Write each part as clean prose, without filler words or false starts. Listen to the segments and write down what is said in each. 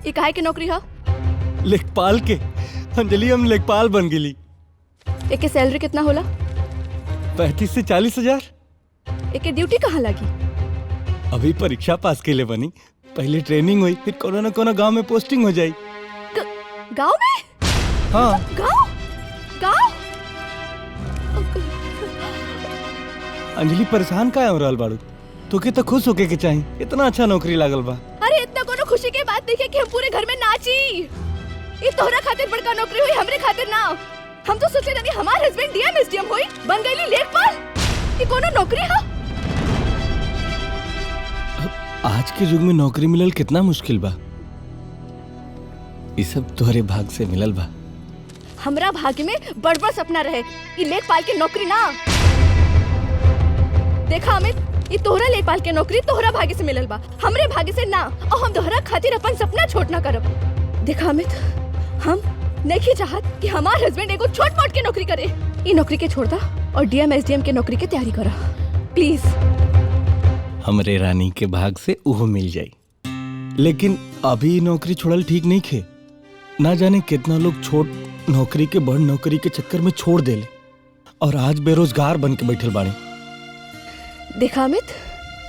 ये काहे के नौकरी हा? लेखपाल के। अंजलि हम लेखपाल बन गेली। एके सैलरी कितना होला? 35 से 40 हजार। एके ड्यूटी कहाँ लगी? अभी परीक्षा पास के लिए बनी, पहले ट्रेनिंग हुई, फिर कोनो न कोनो गांव में पोस्टिंग हो जाई। गांव में? हाँ। गांव? गांव? अंजलि परेशान काहे हो रहल बाड़ू? तोके तो खुश होके के चाही, इतना अच्छा नौकरी लागल बा। अरे इतना कोनो खुशी के बात नहीं है कि हम पूरे घर में नाची। ये तोहरा खातिर बड़का नौकरी हुई, हमरे खातिर ना। हम तो सोचे रही हमार हस्बैंड डीएम एसडीएम हुई, बन गईली लेखपाल। ये कोनो नौकरी है? आज के युग में नौकरी मिलल कितना मुश्किल बा। ये सब तोहरे भाग से मिलल बा। हमरा भाग्य में बड़-बड़ सपना रहे, ये लेखपाल की नौकरी ना। देखा अमित, ये तोहरा लेखपाल के नौकरी तोहरा भाग्य से मिलल बा, हमरे भाग्य से ना। और हम तोहरा खातिर अपन सपना छोट ना करब। देखा अमित, हम नहीं चाहत कि हमार हस्बैंड एगो छोट-मोट के नौकरी करे। ये नौकरी के छोड़ दा और डीएम एसडीएम के नौकरी के तैयारी करा प्लीज। हमरे रानी के भाग से उहो मिल जाई, लेकिन अभी नौकरी छोड़ल ठीक नहीं खे। ना जाने कितना लोग छोट नौकरी के बड़ नौकरी के चक्कर में छोड़ देले और आज बेरोजगार बन के बैठल बाड़े। देखा अमित,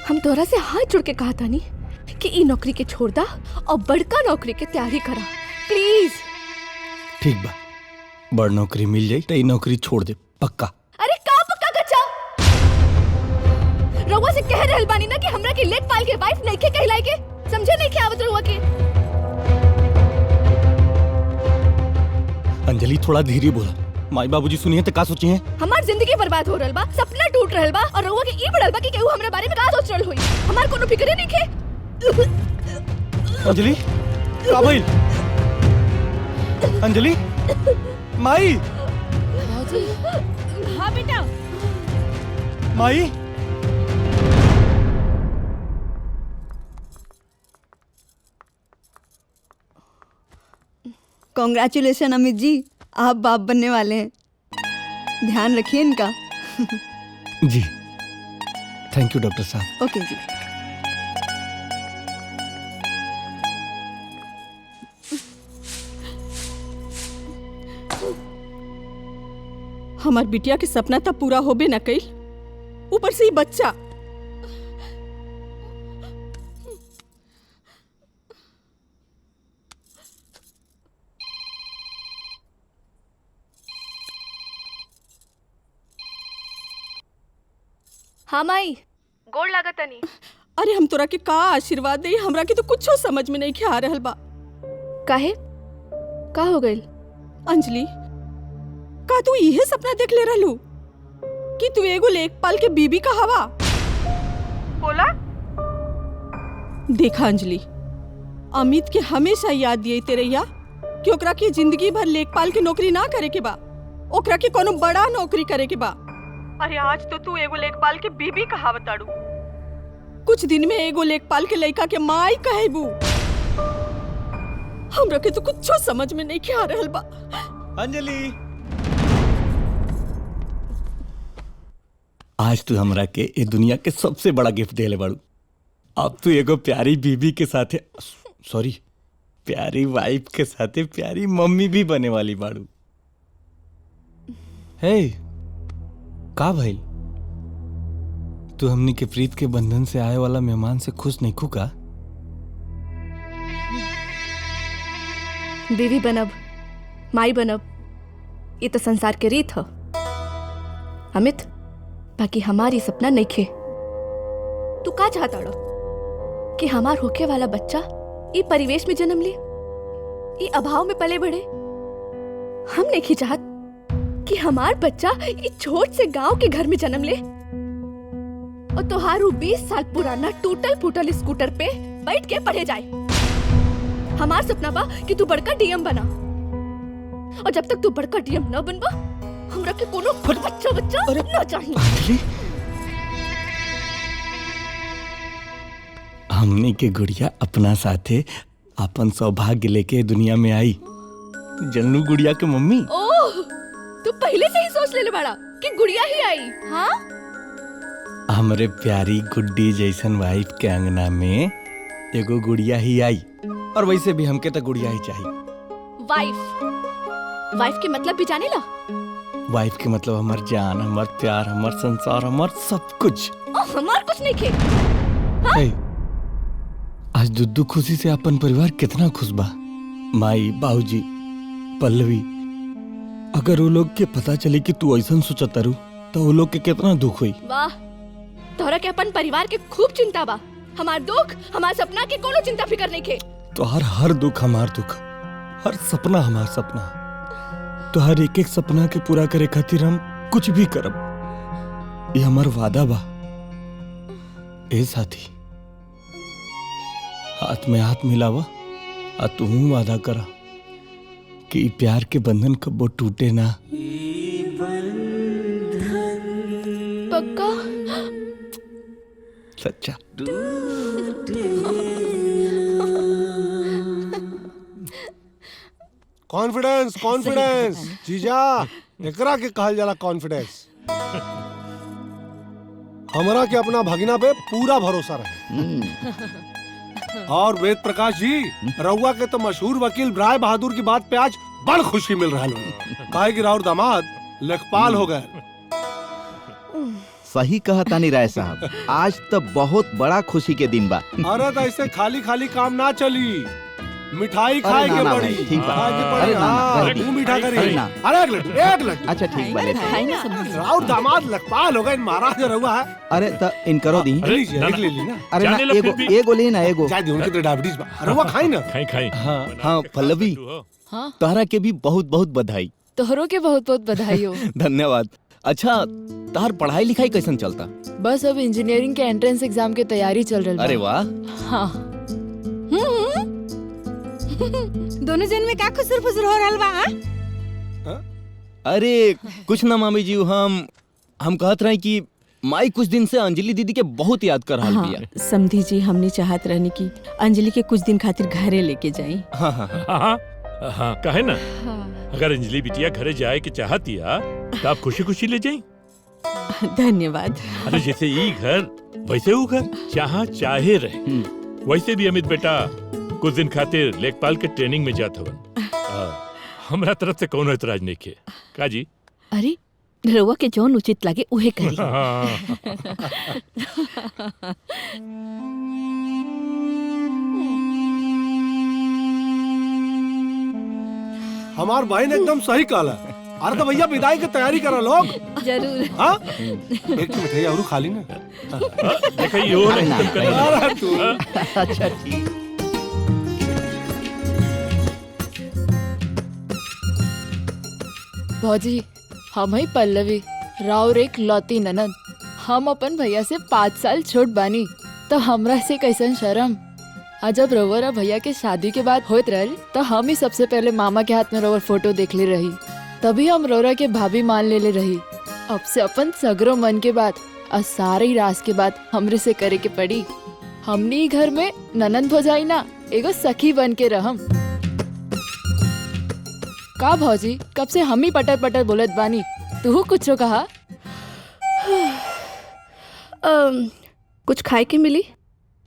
हम तोहरा से हाथ जोड़ के कहा तानी कि ई नौकरी के छोड़ दा और बड़का नौकरी के तैयारी करा प्लीज। ठीक बा, बड़ नौकरी मिल जाई तो ई नौकरी छोड़ दे पक्का। अरे का पक्का गच्चा? रउआ से कह रहल बानी ना कि हमरा के लेखपाल के वाइफ नहीं के कहलाई के, समझे नहीं के आवत रउआ के? अंजलि थोड़ा धीरे बोला, माई बाबूजी सुनिए तो का सोची हैं? हमार जिंदगी बर्बाद हो रहल बा, सपना टूट रहल बा और रउआ के ई बढ़ल बा कि केहू हमरा बारे में का सोच रहल होई। हमार कोनो फिक्रे नहीं के। अंजलि का भइल? अंजलि माई। हाँ बेटा। माई। कॉन्ग्रेचुलेशन अमित जी, आप बाप बनने वाले हैं। ध्यान रखिए इनका। जी थैंक यू डॉक्टर साहब। ओके जी। हमार बिटिया के सपना तब पूरा होबे न कइल, ऊपर से ही बच्चा। हाँ माई, गोड़ लागत तनी। अरे हम तोरा के का आशीर्वाद दे, हमरा के तो कुछो समझ में नहीं आ रहल बा। काहे? का हो गइल? अंजलि, का तू इहे सपना देख ले रहलू कि तू एगो लेखपाल के बीबी का हवा? बोला? देखा अंजलि, अमित के हमेशा याद दिए तेरैया कि ओकरा के जिंदगी भर लेखपाल के नौकरी ना करे के बा, ओकरा के कोनो बड़ा नौकरी करे के बा। अरे आज तो तू एगो लेखपाल के बीबी कहा बताड़ू, कुछ दिन में एगो लेखपाल के लड़का के माई कहेबू। हमरा के तो कुछो समझ में नहीं आ रहल बा। अंजलि, आज तू हमरा के ए दुनिया के सबसे बड़ा गिफ्ट देले बाड़ू। अब तू एगो प्यारी बीबी के साथे, सॉरी प्यारी वाइफ के साथे प्यारी मम्मी भी बने वाली बाड़ू। हे का भइल? तू हमनी के प्रीत के बंधन से आए वाला मेहमान से खुश नहीं खुका? बीवी बनब, माई बनब, ये तो संसार के रीत है अमित। बाकी हमारी सपना नहीं खे। तू का चाहता रो कि हमार होके वाला बच्चा ये परिवेश में जन्म ले, ये अभाव में पले बढ़े? हम नहीं चाहत कि हमार बच्चा ये छोट से गांव के घर में जन्म ले और तोहारू 20 साल पुराना टूटल फूटल स्कूटर पे बैठ के पढ़े जाए। हमार सपना बा कि तू बड़का डीएम बना, और जब तक तू बड़का डीएम न बनबा हमरा के कोनो बच्चा न चाहिए। अंजलि, हमनी के गुड़िया अपना साथे अपन सौभाग्य लेके दुनिया में आई। जन्नू गुड़िया के मम्मी। ओह, तू पहले से ही सोच ले बड़ा कि गुड़िया ही आई। हाँ, हमरे प्यारी गुड्डी जैसन वाइफ के अंगना में एगो गुड़िया ही आई। और वैसे भी हमके तो गुड़िया ही चाहिए। वाइफ वाइफ के मतलब भी जाने ला? वाइफ के मतलब हमार जान, हमार प्यार, हमार संसार, हमार सब कुछ। हमार कुछ नहीं खे। हे, आज दुद्दू खुशी से अपन परिवार कितना खुश बा। माई, बाबूजी, पल्लवी, अगर वो लोग के पता चले कि तू ऐसा सोचतारू तो वो लोग के कितना दुख हुई। वाह, तोहरा के अपन परिवार के खूब चिंता बा। हमार दुख, हमार सपना के कोनो चिंता फिकर नहीं खे। तो हर दुख हमार दुख, हर सपना हमार सपना। तो हर एक एक सपना के पूरा करे खातिर हम कुछ भी करब, ये हमार वादा बा। ए साथी, हाथ में हाथ मिलावा आ तू वादा करा कि प्यार के बंधन कबो टूटे ना। पक्का? सच्चा। कॉन्फिडेंस कॉन्फिडेंस जीजा, एकरा के कहल जाला कॉन्फिडेंस। हमरा के अपना भगिना पे पूरा भरोसा रहे। और वेद प्रकाश जी, रउआ के तो मशहूर वकील राय बहादुर की बात पे आज बड़ खुशी मिल रहा है। काहे कि राउर दामाद लेखपाल हो गए। सही कहा तानी राय साहब, आज तो बहुत बड़ा खुशी के दिन बा। अरे तो ऐसे खाली खाली काम ना चली, मिठाई अरे खाए ना, के ना बड़ी, भाई, ठीक बा। खाए के बड़ी। अरे ना, ना, हाँ, भाई, मुंह मीठा करी। अरे ना। अरे एक लड्डू। अच्छा ठीक बा, लेते। राउर दामाद लेखपाल हो गए, महाराज रउआ है। अरे तो इनकरो दी। ले लीजिए, एक ले ली ना। अरे ना, जाने ला फिर भी। एगो ले ना, एगो। जाए दे, उनके तो डायबिटीज बा। रउआ खाई ना। खाई हाँ पल्लवी, हाँ, तोहरा के भी बहुत बहुत बधाई। तोहरों के बहुत बहुत बधाई हो। धन्यवाद। अच्छा, तार पढ़ाई लिखाई कैसन चलता? बस अब इंजीनियरिंग के एंट्रेंस एग्जाम की तैयारी चल रही है। अरे वाह। हाँ, दोनों जन में का खुसर फुसर हो रहल बा? अरे कुछ ना मामी जी, हम कहत रहे कि माई कुछ दिन से अंजलि दीदी के बहुत याद कर रहा बिया। समधी जी, हमने चाहत रहने की अंजलि के कुछ दिन खातिर घरे लेके जाई। हाँ हाँ हाँ। हाँ हाँ, कहे ना, अगर अंजलि बिटिया घरे जाए के चाहतिया तो आप खुशी खुशी ले जाई। धन्यवाद। अरे जैसे ई घर वैसे वो घर, जहाँ चाहे रहे। वैसे भी अमित बेटा कुछ दिन खातिर लेखपाल के ट्रेनिंग में जात हवन। हमरा तरफ से कोनो एतराज नहीं के का जी। अरे रउआ के जौन उचित लगे उहे करी। हमार बहन एकदम सही कहला। अरे तो भैया विदाई की तैयारी करा लोग। जरूर। हाँ, एक मिठाई और खा ली ना। देखा ये हो अरे ना, अरे तू। अच्छा ठीक। भौजी, हम ही पल्लवी, राउर एक लौती ननद। हम अपन भैया से 5 साल छोट बानी, तो हमरा से कैसन शर्म। आज जब रोवर भैया के शादी के बाद होत रही तो हम ही सबसे पहले मामा के हाथ में रोवर फोटो देख ले रही, तभी हम रोरा के भाभी मान ले रही। अब से अपन सगरो मन के बात और सारी रास के बात हमरे से करे के पड़ी। हमनी घर में ननद भौजाई ना, एगो सखी बन के रहम। का भौजी, कब से हम ही पटर पटर बोलत बानी, तू कुछो कहा? कुछ खाए के मिली?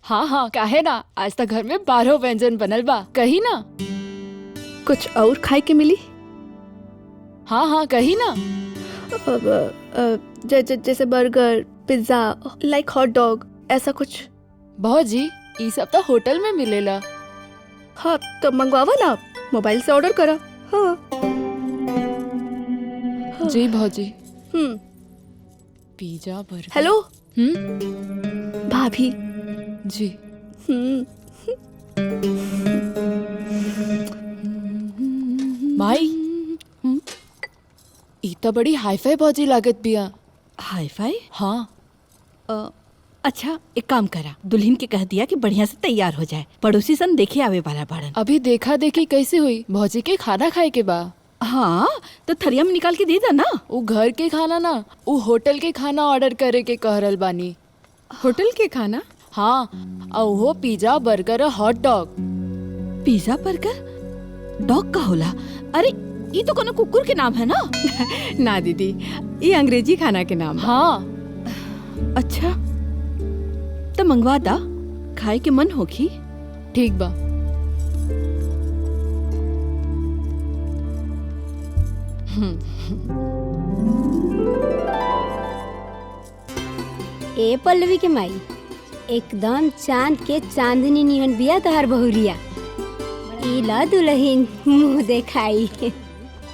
हाँ हाँ, काहे ना, आज तक घर में 12 व्यंजन बनल बा, कही ना। कुछ और खाए के मिली? हाँ हाँ, कही ना। जैसे बर्गर, पिज्जा, लाइक हॉट डॉग, ऐसा कुछ। भौजी, ये सब तो होटल में मिलेला। हाँ तो मंगवावा ना, मोबाइल से ऑर्डर करा। हाँ जी भौजी। हम्म। Pizza, burger. हेलो हम्म, भाभी जी। माई, ई तो बड़ी हाईफाई भौजी लागत बिया। Hi fi? हाँ। अच्छा एक काम करा, दुल्हन के कह दिया कि बढ़िया से तैयार हो जाए, पड़ोसी सन देखे आवे वाला बाड़न। अभी देखा देखी कैसे हुई? भौजी के खाना खाए के बा। हाँ तो थरिया में निकाल के दे दा ना। वो घर के खाना ना, वो होटल के खाना ऑर्डर करे के कह रहल बानी। होटल के खाना? हाँ, और वो पिज्जा, बर्गर और hot dog. Pizza, burger, dog का होला? अरे ये तो कोनो कुकुर के नाम है ना। ना दीदी, ये अंग्रेजी खाना के नाम। हाँ। अच्छा तो मंगवा दा, खाए के मन होगी। ठीक बा। ए पल्लवी के माई एकदम चांद के चांदनी निहन बिया तोहर बहुरिया। इला दुल्हन मुंह देखाई।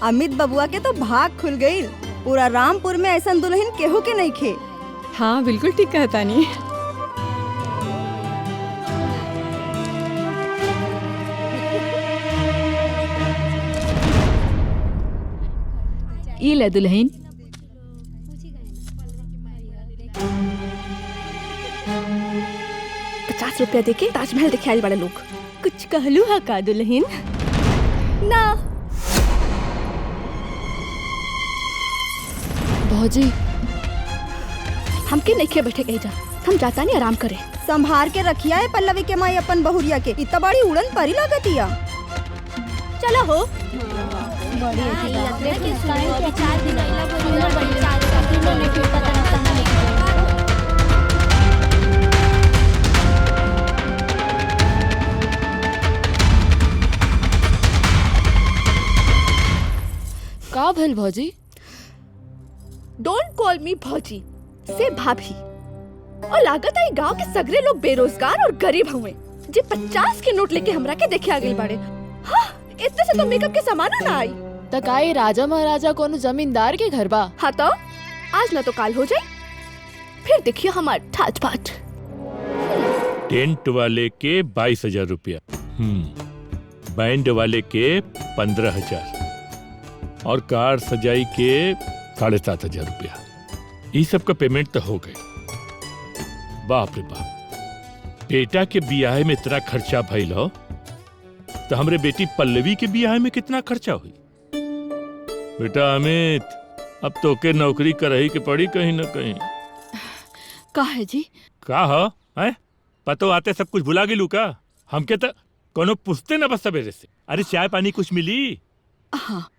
अमित बबुआ के तो भाग खुल गई। पूरा रामपुर में ऐसा दुल्हन केहू के नहीं खे। हाँ बिल्कुल ठीक कहता नहीं। ई ले दुल्हन। ₹50 देके ताजमहल दिखे आए बड़े लोग। कुछ कहलू हा का दुल्हन? ना भौजी हमके नहीं खे बैठे कहीं जा, हम जाता नहीं आराम करे। संभार के रखिया है पल्लवी के माई अपन बहुरिया के। इतना बड़ी उड़न परी लागतिया। चलो हो। का भल भौजी? डोंट कॉल मी भौजी से भाभी। और लागत है गांव के सगरे लोग बेरोजगार और गरीब हुए जे 50 के नोट लेके हमरा के देखे आगे बाड़े। हाँ, इतने से तो मेकअप के सामान ना आई। तकाई राजा महाराजा कोनो जमींदार के घर बा। हाँ तो आज ना तो काल हो जाए, फिर देखिए हमार ठाट बाट। टेंट वाले के 22,000 रुपया, बैंड वाले के 15,000 और कार सजाई के 7,500 रुपया। ये सब का पेमेंट तो हो गए। बाप रे बाप, बेटा के बियाह में इतना खर्चा भइल हो तो हमरे बेटी पल्लवी के बियाह में कितना खर्चा हुई? बेटा अमित, अब तो के नौकरी करही के पड़ी कहीं न कहीं। का है जी? का हो हैं? पतो आते सब कुछ भुला गेलू का? हमके तो कोनो पूछते ना बस सवेरे से। अरे चाय पानी कुछ मिली? हाँ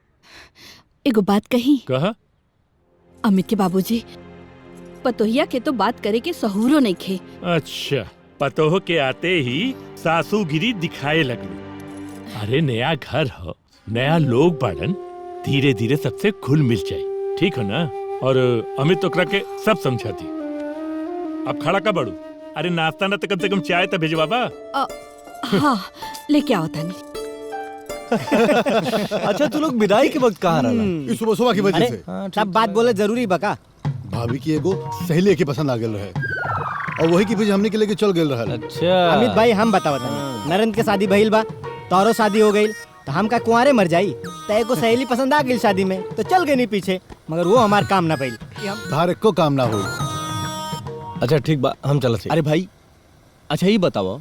एगो बात कही। कहा? अमित के बाबूजी पतोहिया के तो बात करे के सहूरो नहीं खे। अच्छा, पतोह के आते ही सासूगिरी दिखाए लगली। अरे नया घर हो, नया लोग बाड़न, धीरे धीरे सबसे घुल मिल जाए, ठीक है ना? और अमित तो करा के सब समझा दी। अब खड़ा का बड़ू? अरे नाश्ता ना तो कम से कम चाय तो भेज बाबा। हाँ लेके आओ तानी। अच्छा तू लोग विदाई के वक्त कहाँ रहला? इस सुबह सुबह की वजह से सब बात बोले जरूरी बका। भाभी की एगो सहेली के पसंद आ गेल रहे और वही की पीछे हमने के लेके चल गेल रहा। अच्छा अमित भाई हम बताओ नरेंद्र के शादी भइल बा, तोरो शादी हो गई तो हम का कुंवारे मर जाई। तय को सहेली पसंद आ गई शादी में तो चल गई नहीं पीछे, मगर वो हमार काम ना भइल। धारक को काम ना हुई। अच्छा ठीक बा, हम चलत छी। अरे भाई अच्छा ये बताओ,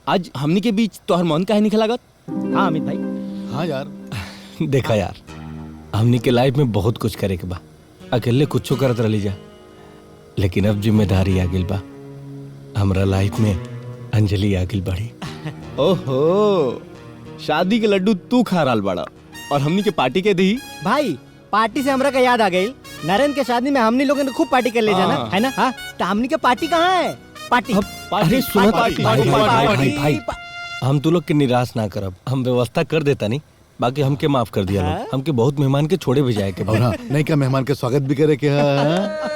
आज हमनी के बीच तोहर मन काहे नहीं लागत? हाँ अमित भाई। हाँ यार देखा यार, हमनी के लाइफ में बहुत कुछ करे के बा। अकेले कुछ करत रही जा, लेकिन अब जिम्मेदारी आ गई बा। हमरा लाइफ में अंजलि आ गई बड़ी। ओहो, शादी के लड्डू तू खा रहा बड़ा और हमनी के पार्टी के दी। भाई पार्टी से हमरा का याद आ गई, नरेंद्र के शादी में हमनी लोगों ने खूब पार्टी कर ले जाना है ना? हाँ तो हमनी के पार्टी कहाँ है? पार्टी अरे सुनो भाई, हम तू लोग के निराश ना करब, हम व्यवस्था कर देता नहीं। बाकी हमके माफ कर दिया लोग, हमके बहुत मेहमान के छोड़े भेजाए के। और हाँ, नहीं क्या मेहमान के स्वागत भी करे के है।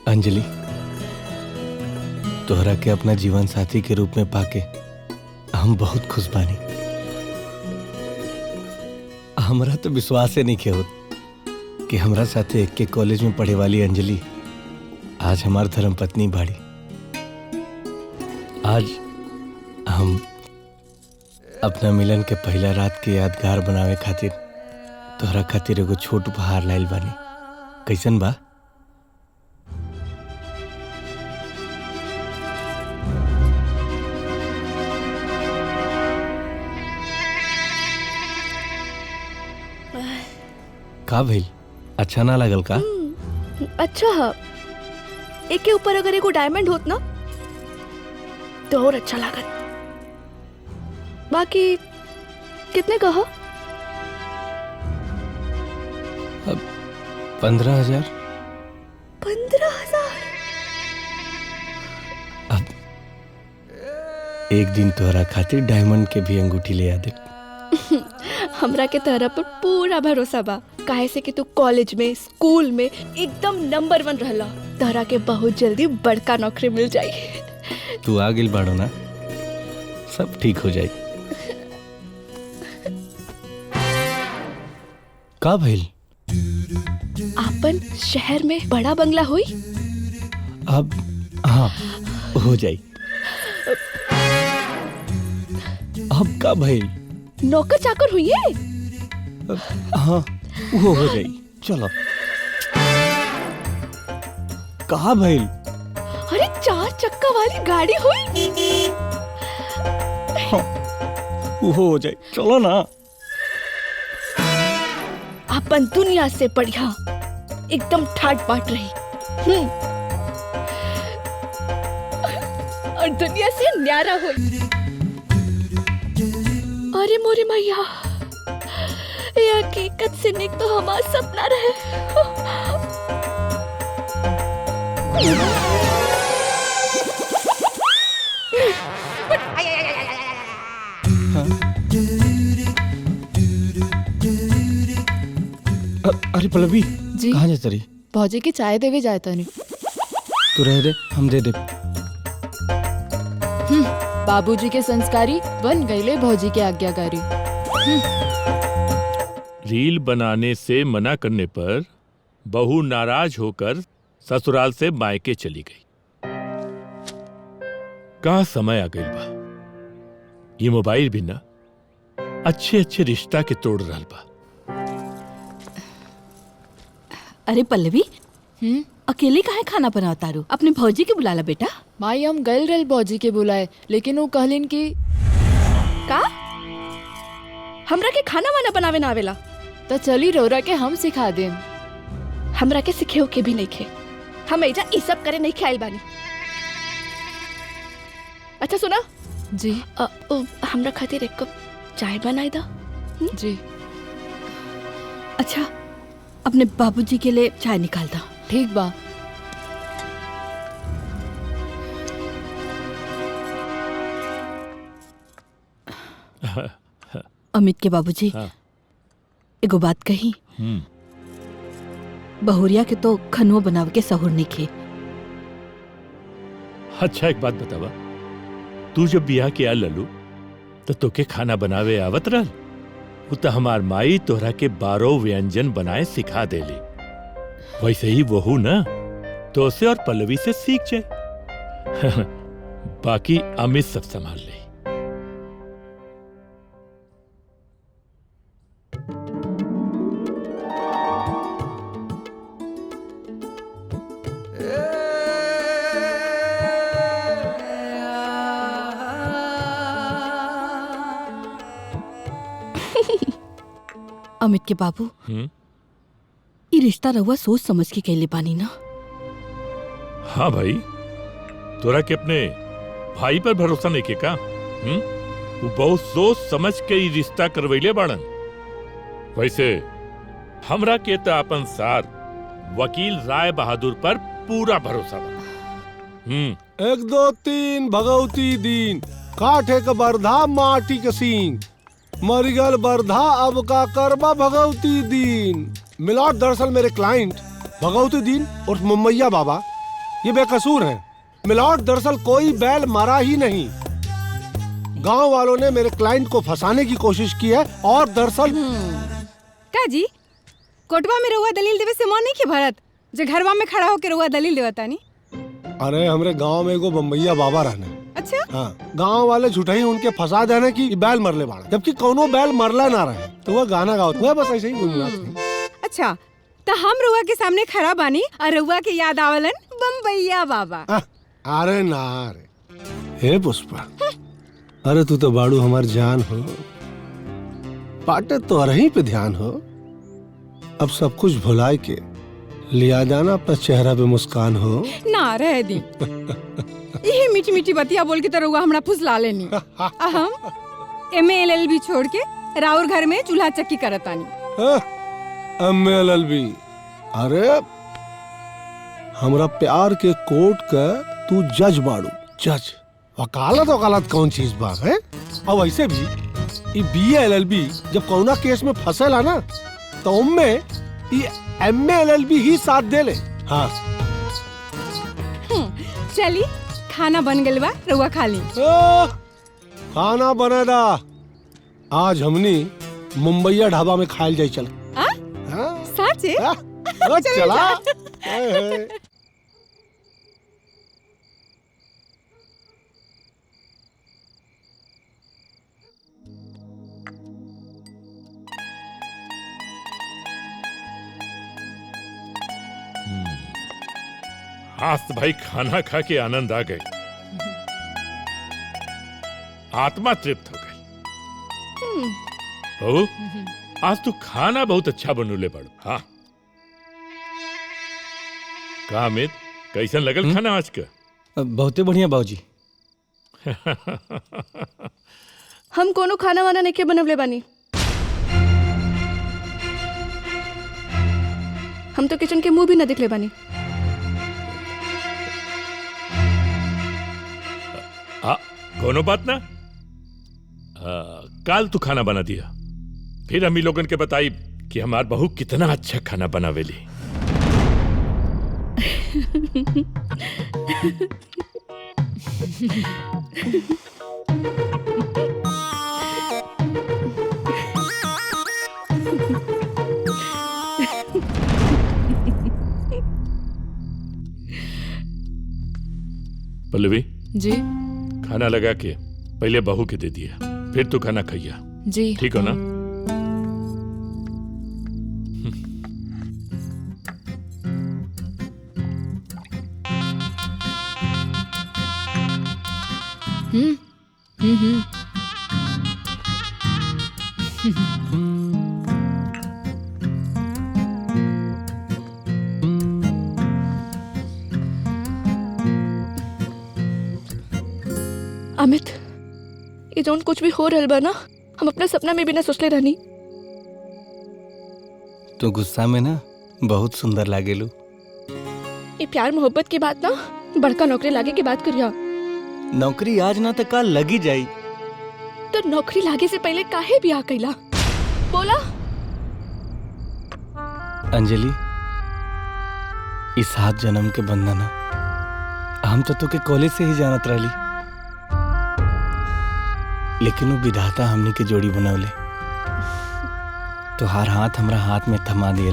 अंजलि, तोहरा के अपना जीवन साथी के रूप में पाके हम बहुत खुश बानी। हमरा तो विश्वास नहीं के होत कि हमरा साथे एक के कॉलेज में पढ़े वाली अंजलि आज हमार धर्म पत्नी बाड़ी। आज हम अपना मिलन के पहला रात के यादगार बनावे खातिर तोहरा खातिर एगो छोट उपहार लाइल बानी। कैसन बा? का भइल, अच्छा ना लगल का? अच्छा है, एक के ऊपर अगर एगो डायमंड होत ना तो और अच्छा लागत। बाकी कितने कहा? 15,000। 15,000? अब एक दिन तोहरा खातिर डायमंड के भी अंगूठी ले आ दे। हमरा के तोहरा पर पूरा भरोसा बा, काहे से कि तू कॉलेज में स्कूल में एकदम नंबर 1 रहला। तोहरा के बहुत जल्दी बड़का नौकरी मिल जाई। तू आ गेल बाड़ो ना, सब ठीक हो जाए। का भइल? आपन शहर में बड़ा बंगला हुई? अब हाँ हो जाई। अब का भइल? नौकर चाकर हुई है? हाँ वो हो जाई। चलो। कहा भइल? अरे 4 चक्का वाली गाड़ी हुई? हाँ, वो हो जाए। चलो ना। अपन दुनिया से बढ़िया एकदम ठाट बाट रही और दुनिया से न्यारा हुई। अरे मोरे मैया, ये हकीकत से निक तो हमारा सपना रहे। अरे पल्लवी जी कहाँ जाता रही? भौजी की चाय देवे जाता नहीं। तू रह दे, हम दे दे। बाबूजी के संस्कारी बन गईले भौजी के आज्ञाकारी। रील बनाने से मना करने पर बहू नाराज होकर ससुराल से मायके चली गई। का समय आ गई बा। ये मोबाइल भी ना अच्छे अच्छे रिश्ता के तोड़ रहा बा। अरे पल्लवी, अकेले काहे खाना बनाता रू? अपने भौजी के बुलाला बेटा। माई हम गल रल भौजी के बुलाए, लेकिन वो कहलिन कि का हमरा के खाना वाना बनावे ना आवेला। तो चली रोरा के हम सिखा देम। हमरा के सिखेओ के भी नहीं खे। हम एजा ई सब करे नहीं खाइल बानी। अच्छा सुना जी, हमरा खातिर एक कप चाय बनाई दा। जी अच्छा, अपने बाबूजी के लिए चाय निकाल दो। ठीक बा। अमित के बाबूजी, हाँ। एगो बात कही। बहुरिया के तो खनुआ बनाव के सहूर नहीं खे। अच्छा एक बात बतावा, तू जब बियाह के आल ललू तो तोके खाना बनावे आवत रहल? वो तो हमार माई तोहरा के 12 व्यंजन बनाए सिखा देली। वैसे ही वहू ना तो से और पल्लवी से सीख जाए। बाकी अमित सब संभाल ले। अमित के बाबू, ये रिश्ता रहुआ सोच समझ के कैले पानी ना? हाँ भाई, तोरा के अपने भाई पर भरोसा नहीं के का? वो बहुत सोच समझ के ही रिश्ता करवैले बाड़न। वैसे हमरा के तो अपन सार वकील राय बहादुर पर पूरा भरोसा बा। 1 2 3 भगवती दीन, काठे का बरधा माटी का सींग, मरिगल बरधा अब का करबा भगवती दीन। मिलॉर्ड, दरअसल मेरे क्लाइंट भगवती दीन और मुम्मैया बाबा ये बेकसूर हैं। मिलॉर्ड, दरअसल कोई बैल मारा ही नहीं। गांव वालों ने मेरे क्लाइंट को फंसाने की कोशिश की है और दरअसल का जी कोटवा में रहुआ दलील देवे से मन नहीं के भरत जो घरवा में खड़ा होकर रहुआ दलील देवता नहीं। अरे हमरे गांव में एगो बम्बैया बाबा रहने। अच्छा, हाँ, गांव वाले झूठे ही उनके फंसा देने की बैल मरले बाड़ा, जबकि कोनो बैल मरला ना रहे। तो वह गाना गाओ, वह बस ऐसे ही गुनगुनाते। अच्छा, तो हम रहुआ के सामने खड़ा बानी और रहुआ के याद आवलन बम्बैया बाबा। अरे ना रे, हे पुष्पा, अरे तू तो बाड़ू हमार जान हो, पाटे तो अरही पे ध्यान हो। अब सब कुछ भुलाए के लिया जाना अपना चेहरा पे मुस्कान हो। ना रह दी यही मीठी मीठी बतिया बोल के तो रहुआ हमरा फुसला लेनी। हम MA LLB छोड़ के राउर घर में चूल्हा चक्की करतानी। MA LLB अरे हमरा प्यार के कोर्ट का तू जज बाड़ू, जज। वकालत वकालत कौन चीज बा है? और वैसे भी ये BA LLB जब कौना केस में फंसेला ना तो उनमें ये MA LLB ही साथ दे ले। हाँ चली खाना बन गइल बा, रउआ खा ली। खाना बने दा। आज हमनी मुंबईया ढाबा में खाइल जाई। चल साचे चला। आज तो भाई खाना खा के आनंद आ गए, आत्मा तृप्त हो गई। बहू आज तू खाना बहुत अच्छा बनूले बड़ू। हाँ का अमित, कैसन लगल खाना आज का? बहुते बढ़िया बाबूजी। हम कोनो खाना वाना नहीं बनवले बानी। हम तो किचन के मुंह भी न दिखले बानी। कोनो बात ना, काल तू खाना बना दिया, फिर हम ही लोगन के बताई कि हमार बहू कितना अच्छा खाना बनावेली। पल्लवी जी खाना लगा के पहले बहू के दे दिया, फिर तू खाना खाइया। जी ठीक हो ना? अमित, ये जौन कुछ भी हो रहल बा ना, हम अपना सपना में भी ना सोचले रहनी। तो गुस्सा में ना बहुत सुंदर लागेलू। ये प्यार मोहब्बत की बात ना बड़का नौकरी लागे की बात करिया। नौकरी आज ना तो कल लगी जाई। तो नौकरी लागे से पहले काहे ब्याह कैला? बोला। अंजलि, इस 7 जन्म के बंधन हम तो के कॉलेज से ही जानत रहली, लेकिन वो विधाता हमनी के जोड़ी बनवले। तुहार हाथ हमरा हाथ में थमा दिए।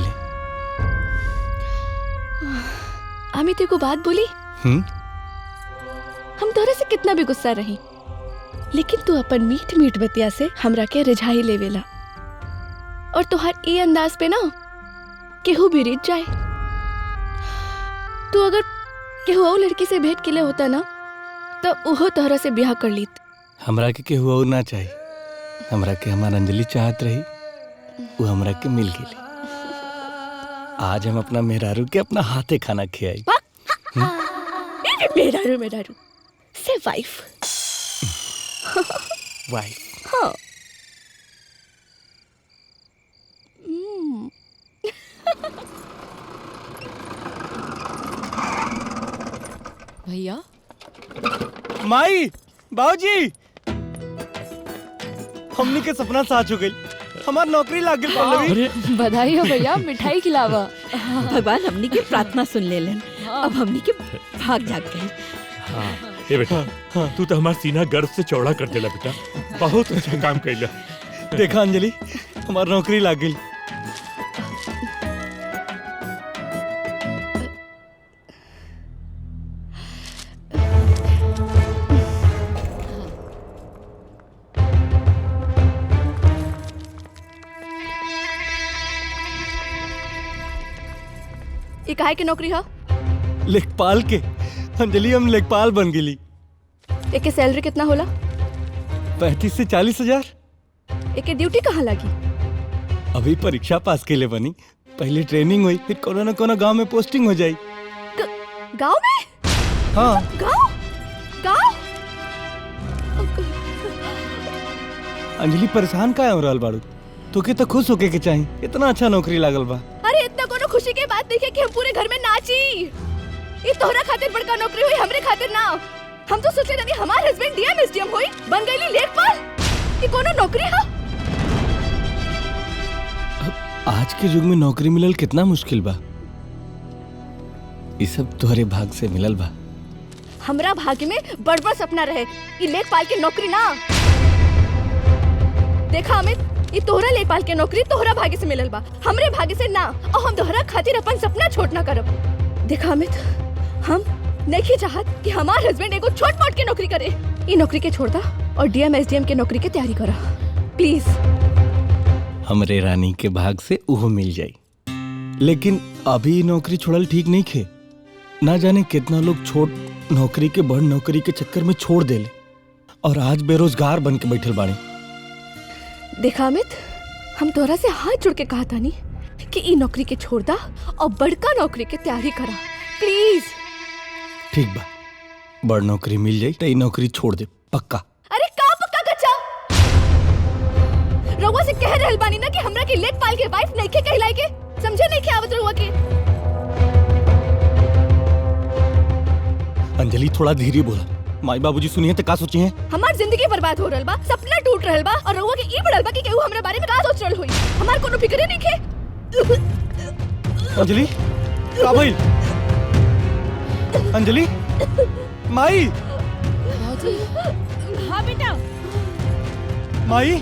अमित को बात बोली। हम तोरे से कितना भी गुस्सा रही, लेकिन तू अपन मीठ मीठ बतिया से हमरा के रिझाई लेवेला। और तुहार ये अंदाज पे ना केहू भी रिझ जाए। तू अगर केहू और लड़की से भेंट के लिए होता ना तो ओहो तोहरा से ब्याह कर लीत। हमरा के केहू और ना चाहिए, हमरा के हमार अंजलि चाहत रही, वो हमरा के मिल गेली। आज हम अपना मेहरारू के अपना हाथे खाना खियाई। मेहरारू मेहरारू से वाइफ। वाइफ। हाँ। भैया, माई, बाबूजी, हमनी के सपना साच हो गई। हमार नौकरी लाग गई पल्लवी। बधाई हो भैया, मिठाई खिलावा। भगवान हमनी के प्रार्थना सुन लेलन। अब हमनी के भाग जाग गए। हाँ, ए बेटा, तू तो हमारा सीना गर्व से चौड़ा कर देला बेटा, बहुत अच्छा काम कैला। देखा अंजलि, हमार नौकरी लाग गई। ये काहे की नौकरी है? लेखपाल के। अंजलि, हम लेखपाल बन गेली। एक के सैलरी कितना होला? 35 से 40 हजार। एक के ड्यूटी कहाँ लगी? अभी परीक्षा पास के लिए बनी, पहले ट्रेनिंग हुई, फिर कोनो न कोनो गांव में पोस्टिंग हो जाई। गांव में? हाँ। गांव? अंजलि, परेशान काहे हो रहल बाड़ू? तोके तो खुश होके के चाहिए, इतना अच्छा नौकरी लागल बा। अरे इतना कोनो खुशी के बात औकात देखे कि हम पूरे घर में नाची। ये तोहरा खातिर बड़का नौकरी हुई, हमरे खातिर ना। हम तो सोचे रही हमार हस्बैंड डीएम एसडीएम हुई, बन गईली लेखपाल। ये कोनो नौकरी है? आज के युग में नौकरी मिलल कितना मुश्किल बा। ये सब तोहरे भाग से मिलल बा। हमरा भाग्य में बड़ सपना रहे, ये लेखपाल की नौकरी ना। देखा अमित, ये तोहरा लेखपाल के नौकरी तोहरा भाग्य से मिलल बा, हमरे भाग्य से ना। और हम तोहरा खातिर अपन सपना छोट ना करब। देखा अमित, हम नहीं चाहत कि हमार हस्बैंड एगो छोट मोट के नौकरी करे। ये नौकरी के छोड़ दा और डीएम एसडीएम के नौकरी के तैयारी करा प्लीज। हमरे रानी के भाग से उहो मिल जाई, लेकिन अभी ये नौकरी छोड़ल ठीक नहीं खे। ना जाने कितना लोग छोट नौकरी के बड़ नौकरी के चक्कर में छोड़ देले और आज बेरोजगार बन के बैठल बाड़े। देखा अमित, हम तोहरा से हाथ जोड़ के कहा था नी कि ई नौकरी के छोड़ दा और बड़का नौकरी के तैयारी करा प्लीज। ठीक बा, बड़ नौकरी मिल जाई तो ई नौकरी छोड़ दे पक्का। अरे का पक्का गच्चा? रउआ से कह रहल बानी ना कि हमरा के लेखपाल के वाइफ नहीं के कहलाई के, समझे नहीं के आवत रउआ के? अंजलि थोड़ा धीरे बोला, माई बाबूजी सुनिए तो का सोची है? हमार जिंदगी बर्बाद हो रहल बा, सपना टूट रहल बा और रउआ के ई बढ़ल बा कि केहू हमरा बारे में का सोच रहल होई। हमार कोनो फिक्र नहीं के। अंजलि का भइल? अंजलि माई, हाँ बेटा, माई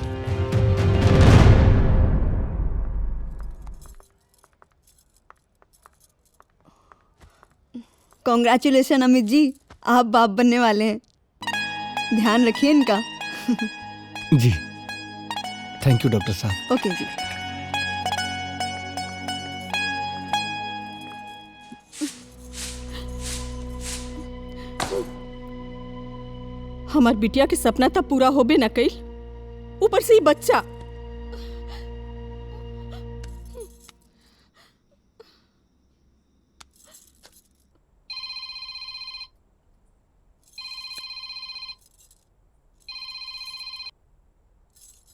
कॉन्ग्रेचुलेशन अमित जी, आप बाप बनने वाले हैं। ध्यान रखिए इनका। जी थैंक यू डॉक्टर साहब। ओके जी। हमार बिटिया के सपना तब पूरा होबे न कइल, ऊपर से ही बच्चा।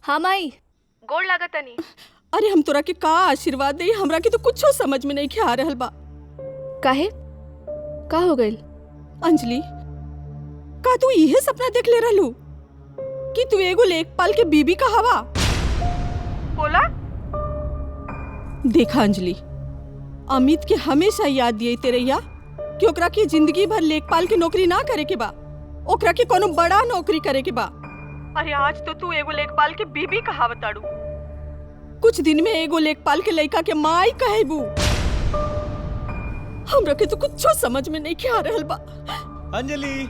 हाँ माई, गोड़ लागत नहीं। अरे हम तोरा के का आशीर्वाद दे, हमरा के तो कुछो समझ में नहीं आ रहल बा। काहे? का हो गइल? अंजलि, का तू इहे सपना देख ले रहलू कि तू एगो लेखपाल के बीबी का हवा? बोला? देखा अंजलि, अमित के हमेशा याद दिए तेरैया कि ओकरा के जिंदगी भर लेखपाल के नौकरी ना करे के बा, ओकरा के कोनो बड़ा नौकरी करे के बा। अरे आज तो तू एगो लेखपाल के बीबी कहावत आड़ू, कुछ दिन में एगो लेखपाल के लड़का के माई कहेबू। हमरा के तो कुछ समझ में नहीं आ रहल बा। अंजलि,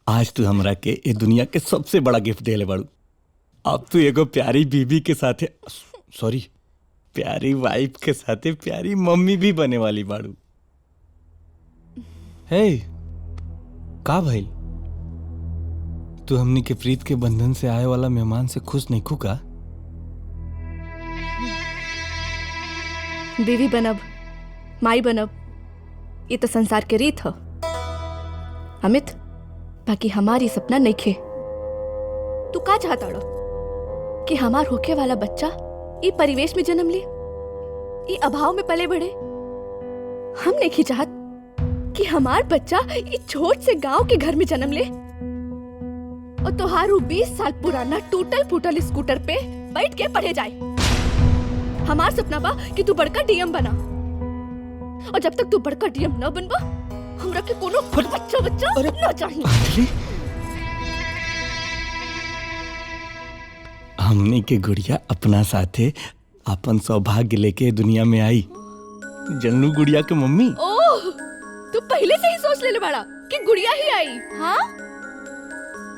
आज तू हमरा के ये दुनिया के सबसे बड़ा गिफ्ट देले बाड़ू। अब तू एगो प्यारी बीबी के साथे, सॉरी प्यारी वाइफ के साथे प्यारी मम्मी भी बने वाली बाड़ू। हे का भाई, तू हमनी के प्रीत के बंधन से आए वाला मेहमान से खुश नहीं खुका? बीवी बनब, माई बनब, ये तो संसार के रीत है अमित। बाकी हमारी सपना नहीं खे। तू का चाहता रो कि हमार होके वाला बच्चा ये परिवेश में जन्म ले, ये अभाव में पले बढ़े? हम नहीं चाहत कि हमार बच्चा ये छोट से गांव के घर में जन्म ले और तोहारू 20 साल पुराना टूटल फूटल स्कूटर पे बैठ के पढ़े जाए। हमार सपना बा कि तू बड़का डीएम बना, और जब तक तू बड़का डीएम न बनबा हमरा के कोनो बच्चा न चाहिए। अंजलि, हमने के गुड़िया अपना साथे अपन सौभाग्य लेके दुनिया में आई। जन्नू गुड़िया के मम्मी। ओह, तू पहले से ही सोच ले बड़ा कि गुड़िया ही आई। हाँ,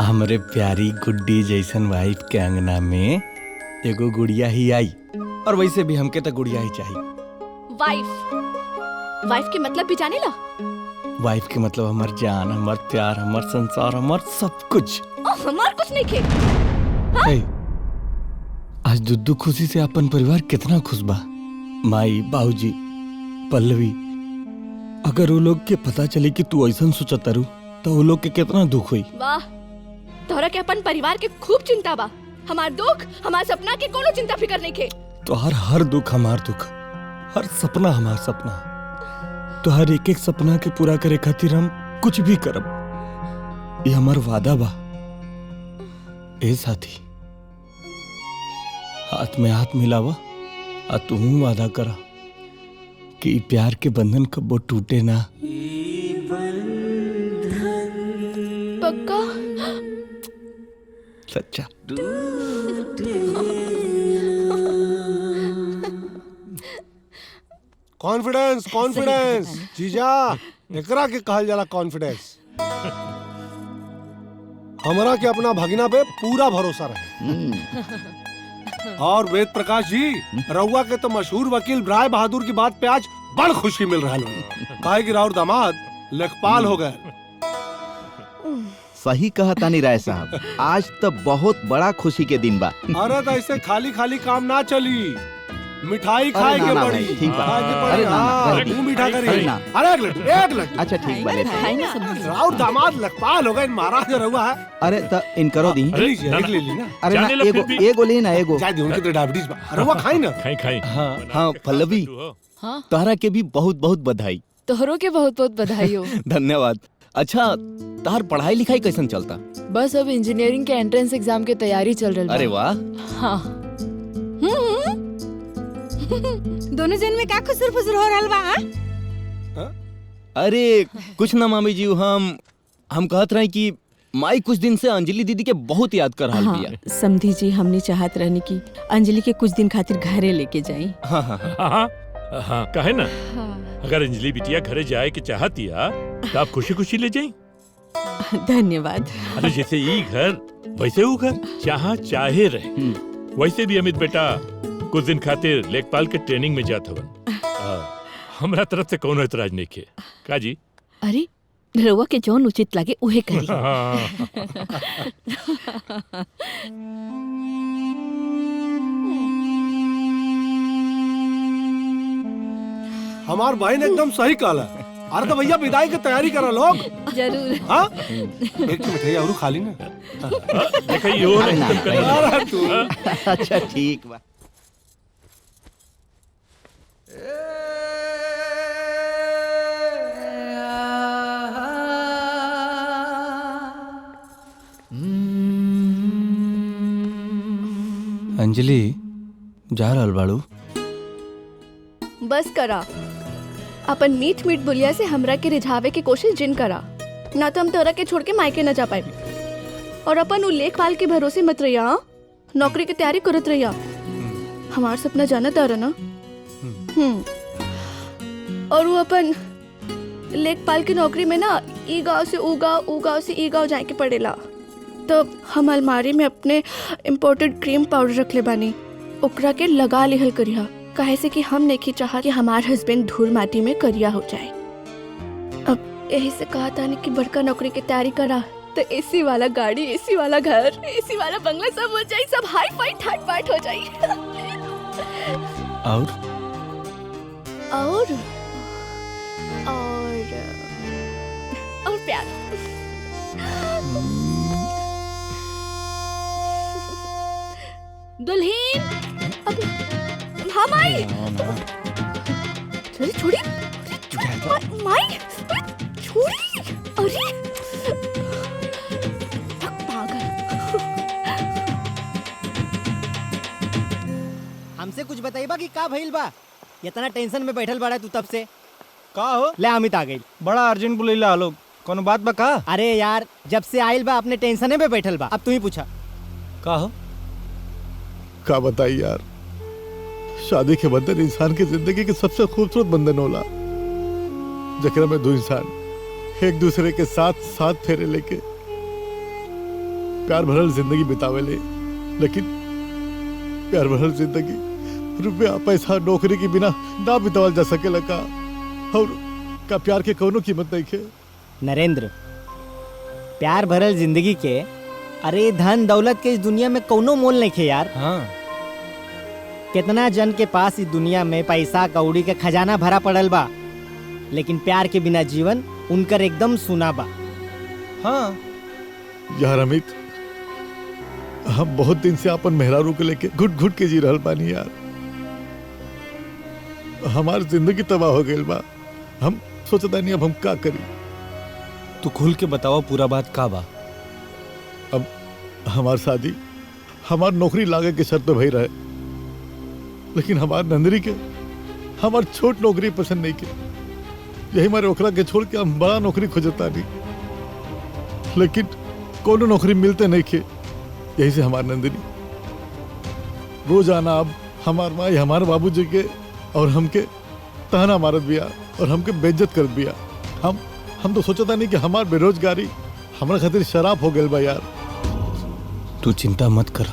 हमरे प्यारी गुड्डी जैसन वाइफ के अंगना में एगो गुड़िया ही आई, और वैसे भी हमके तो गुड़िया ही चाहिए। वाइफ के मतलब भी जाने ला? वाइफ के मतलब हमार जान, हमार प्यार, हमार संसार, हमार सब कुछ। हमार कुछ नहीं खे। हे, आज दुद्दू खुशी से अपन परिवार कितना खुश बा। माई, बाबूजी, पल्लवी, अगर वो लोग के पता चले कि तू ऐसा सोचतारू तो वो लोग के कितना दुख हुई। वाह, तोहरा के अपन परिवार के खूब चिंता बा। हमार दुख, हमार सपना के कोनो चिंता फिकर नहीं खे। तो हर दुख हमार दुख, हर सपना हमार सपना, तो हर एक सपना के पूरा करे खातिर हम कुछ भी करब। ये हमार वादा बा। ए साथी, हाथ में हाथ मिलावा आ तू वादा करा कि प्यार के बंधन कबो टूटे ना। पक्का? सच्चा। कॉन्फिडेंस कॉन्फिडेंस जीजा, एकरा के कहल जाला कॉन्फिडेंस। हमरा के अपना भगिना पे पूरा भरोसा रहे। और वेद प्रकाश जी, रउआ के तो मशहूर वकील राय बहादुर की बात पे आज बड़ खुशी मिल रहा है। काहे कि राउर दामाद लेखपाल हो गए। सही कहा तानी राय साहब, आज तो बहुत बड़ा खुशी के दिन बा। अरे तो ऐसे खाली खाली काम ना चली, मिठाई खाए के पड़ी। ठीक बा। खाए के पड़ी। अरे ना, हाँ, भाई, मुंह मीठा करी। अरे ना। अरे एक लड्डू। अच्छा ठीक बा, लेते। राउर दामाद लेखपाल हो गए, महाराज रउआ है। अरे तो इनकरो दी। अरे एक ले ली ना। अरे ना, एगो ले ना, एगो। जाए दी, उनके तो डायबिटीज बा। रउआ खाई ना। खाई। हाँ पल्लवी, हाँ, तोहरा के भी बहुत बहुत बधाई। तोहरों के बहुत बहुत बधाई हो। धन्यवाद। अच्छा, तोहर पढ़ाई लिखाई कैसन चलता? बस अब इंजीनियरिंग के एंट्रेंस एग्जाम के तैयारी चल रही है। अरे वाह। हाँ। दोनों जन में का खुसर फुसर हो रहल बा? अरे कुछ ना मामी जी, हम कहत रहे कि माई कुछ दिन से अंजलि दीदी के बहुत याद कर रहा बिया। समधी जी, हमने चाहत रहनी कि अंजलि के कुछ दिन खातिर घरे लेके जाई। हाँ हाँ हाँ हाँ, कहे ना, अगर अंजलि बिटिया घरे जाए के चाहतिया तो आप खुशी खुशी ले जाई। धन्यवाद। अरे जैसे ई घर वैसे वो घर, जहाँ चाहे रहे। वैसे भी अमित बेटा कुछ दिन खातिर लेखपाल के ट्रेनिंग में जात हवन। हमरा तरफ से कोनो एतराज नहीं के। का जी? अरे रउआ के जौन उचित लागे उहे करी। हमार बहन एकदम सही कहला। अरे तो भैया विदाई की तैयारी करा लोग। जरूर। हाँ, एक तो मिठाई और खा ली ना। देखिए और अरे तू। अच्छा ठीक बा। अंजलि, जा रहल बाड़ू? बस करा, अपन मीठ मीठ बुलिया से हमरा के रिझावे की कोशिश जिन करा, ना तो हम तोरा के छोड़ के मायके न जा पाए। और अपन उ लेखपाल के भरोसे मत रहिया। हाँ? नौकरी की तैयारी करत रहिया। हमार सपना जाना तारा ना। और वो अपन लेखपाल की नौकरी में ना ई गांव से ऊ गांव से ई गांव जाए के पड़ेला। तो हम अलमारी में अपने इम्पोर्टेड क्रीम पाउडर रख ले बानी, ओकरा के लगा लिहल करिया। काहे से कि हम नहीं चाहा कि हमार हस्बैंड धूल माटी में करिया हो जाए। अब यही से कहा था कि बड़का नौकरी की तैयारी करा तो एसी वाला गाड़ी, एसी वाला घर, एसी वाला बंगला सब हो जाए, सब हाई फाई ठाट बाट हो जाए। और प्यार। दुल्हीन। हाँ माई। चलिए छोड़ी। माई छोड़ी। अरे पागल। हमसे कुछ बताइबा कि का भइल बा? इतना टेंशन में बैठल बड़ा तू तब से। का हो? ले अमित आ गई। बड़ा अर्जेंट बुलैला लोग, कोनो बात बा का? अरे यार, जब से आइल बा अपने टेंशने में बैठल बा। अब तू ही पूछा। का हो? का बताई यार, शादी के बंधन इंसान की जिंदगी के सबसे खूबसूरत बंधन होला, जकरा में दो इंसान एक दूसरे के साथ साथ फेरे लेके प्यार भरल जिंदगी बितावेले। लेकिन प्यार भरल जिंदगी रुपया पैसा नौकरी के बिना ना बितावल जा सकेला का? और का प्यार के कोनो कीमत नहीं है? नरेंद्र, प्यार भरल जिंदगी के, अरे धन दौलत के इस दुनिया में कोनो मोल नहीं है यार। हाँ। कितना जन के पास इस दुनिया में पैसा कौड़ी के खजाना भरा पड़ल बा, लेकिन प्यार के बिना जीवन उनकर एकदम सुना बा। हाँ यार अमित, हम बहुत दिन से अपन मेहरारू को लेके घुट घुट के जी रहल बानी यार। हमारी जिंदगी तबाह हो गई बा। हम सोचता नहीं अब हम का करी। तू खुल के बतावा पूरा बात का बा। अब हमार शादी हमार नौकरी लागे के शर्त पे भई रहे, लेकिन हमार नंदरी के हमार छोट नौकरी पसंद नहीं के। यही मारे ओकरा के छोड़ के हम बड़ा नौकरी खोजता नहीं, लेकिन कोनो नौकरी मिलते नहीं के। यही से हमार नंदनी रोजाना अब हमार माई हमारे बाबूजी के और हमके ताना मारत बिया और हमके बेइज्जत करत बिया। हम तो सोचता नहीं कि हमार बेरोजगारी हमारा खातिर शराब हो गइल बा यार। तू चिंता मत कर,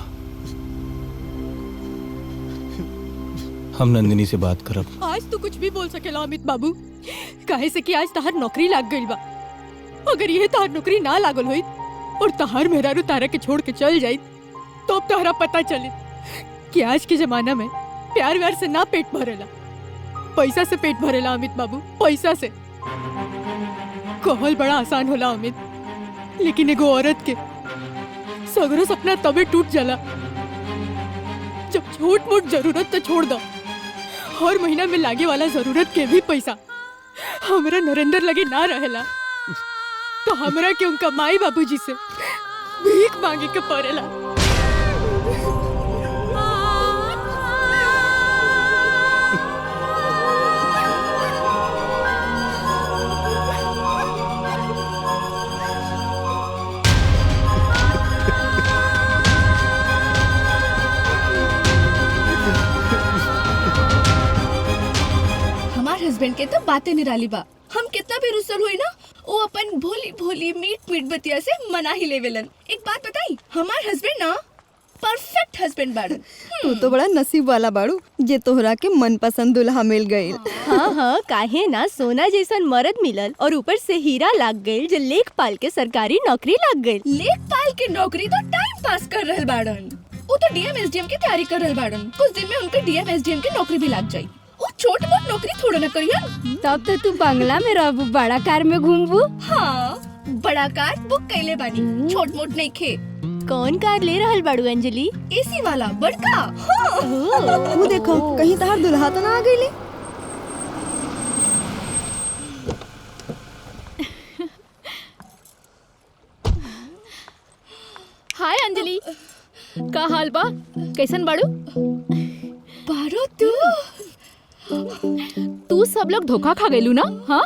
हम नंदिनी से बात करब। आज तो कुछ भी बोल सकेला अमित बाबू, काहे से कि आज तहार नौकरी लाग गइल बा। अगर ये तहार नौकरी ना लागल होई और तहार मेहरारू तारा के छोड़ के चल जाई, तो अब तहरा पता चले कि आज के जमाना में प्यार व्यार से ना पेट भरेला, पैसा से पेट भरेला अमित बाबू, पैसा से। कहल बड़ा आसान होला अमित, लेकिन एगो औरत के सगरो सपना तबे टूट जाला जब छोट मोट जरूरत तो छोड़ दो, हर महीना में लागे वाला जरूरत के भी पैसा हमरा नरेंद्र लगे ना रहेला, तो हमरा के उनका माई बाबूजी से भीख मांगे के पड़ेला। हस्बैंड के तो बातें निराली बा। हम कितना भी रुसल हुई ना, वो अपन भोली भोली मीठ मीठ बतिया से मना ही लेवेलन। एक बात बताई, हमार हस्बैंड ना परफेक्ट हस्बैंड बाड़न। तू तो बड़ा नसीब वाला बाड़ू जे तोहरा के मनपसंद दुल्हा मिल गईल। हाँ हाँ, काहे ना सोना जैसन मर्द मिलल और ऊपर से हीरा लाग गईल जो लेखपाल के सरकारी नौकरी लाग गईल। लेखपाल के नौकरी तो टाइम पास कर रहल बाड़न, वो तो डीएम एसडीएम की तैयारी कर रहल बाड़न। कुछ दिन में उनके डीएम एसडीएम की नौकरी भी लग जाई। वो छोट मोट नौकरी थोड़ा ना करियन। तब तो तू बंगला में रहबू, बड़ा कार में घूमबू। हाँ, बड़ा कार बुक कैले बानी, छोट मोट नहीं खे। कौन कार ले रहल बाड़ू अंजलि? एसी वाला बड़का। हाँ। तू देखो कहीं तहार दुल्हा तो ना आ गईले। हाय अंजलि, का हाल बा? कैसन बाड़ू? बारो तू सब लोग धोखा खा गइलू ना? हाँ,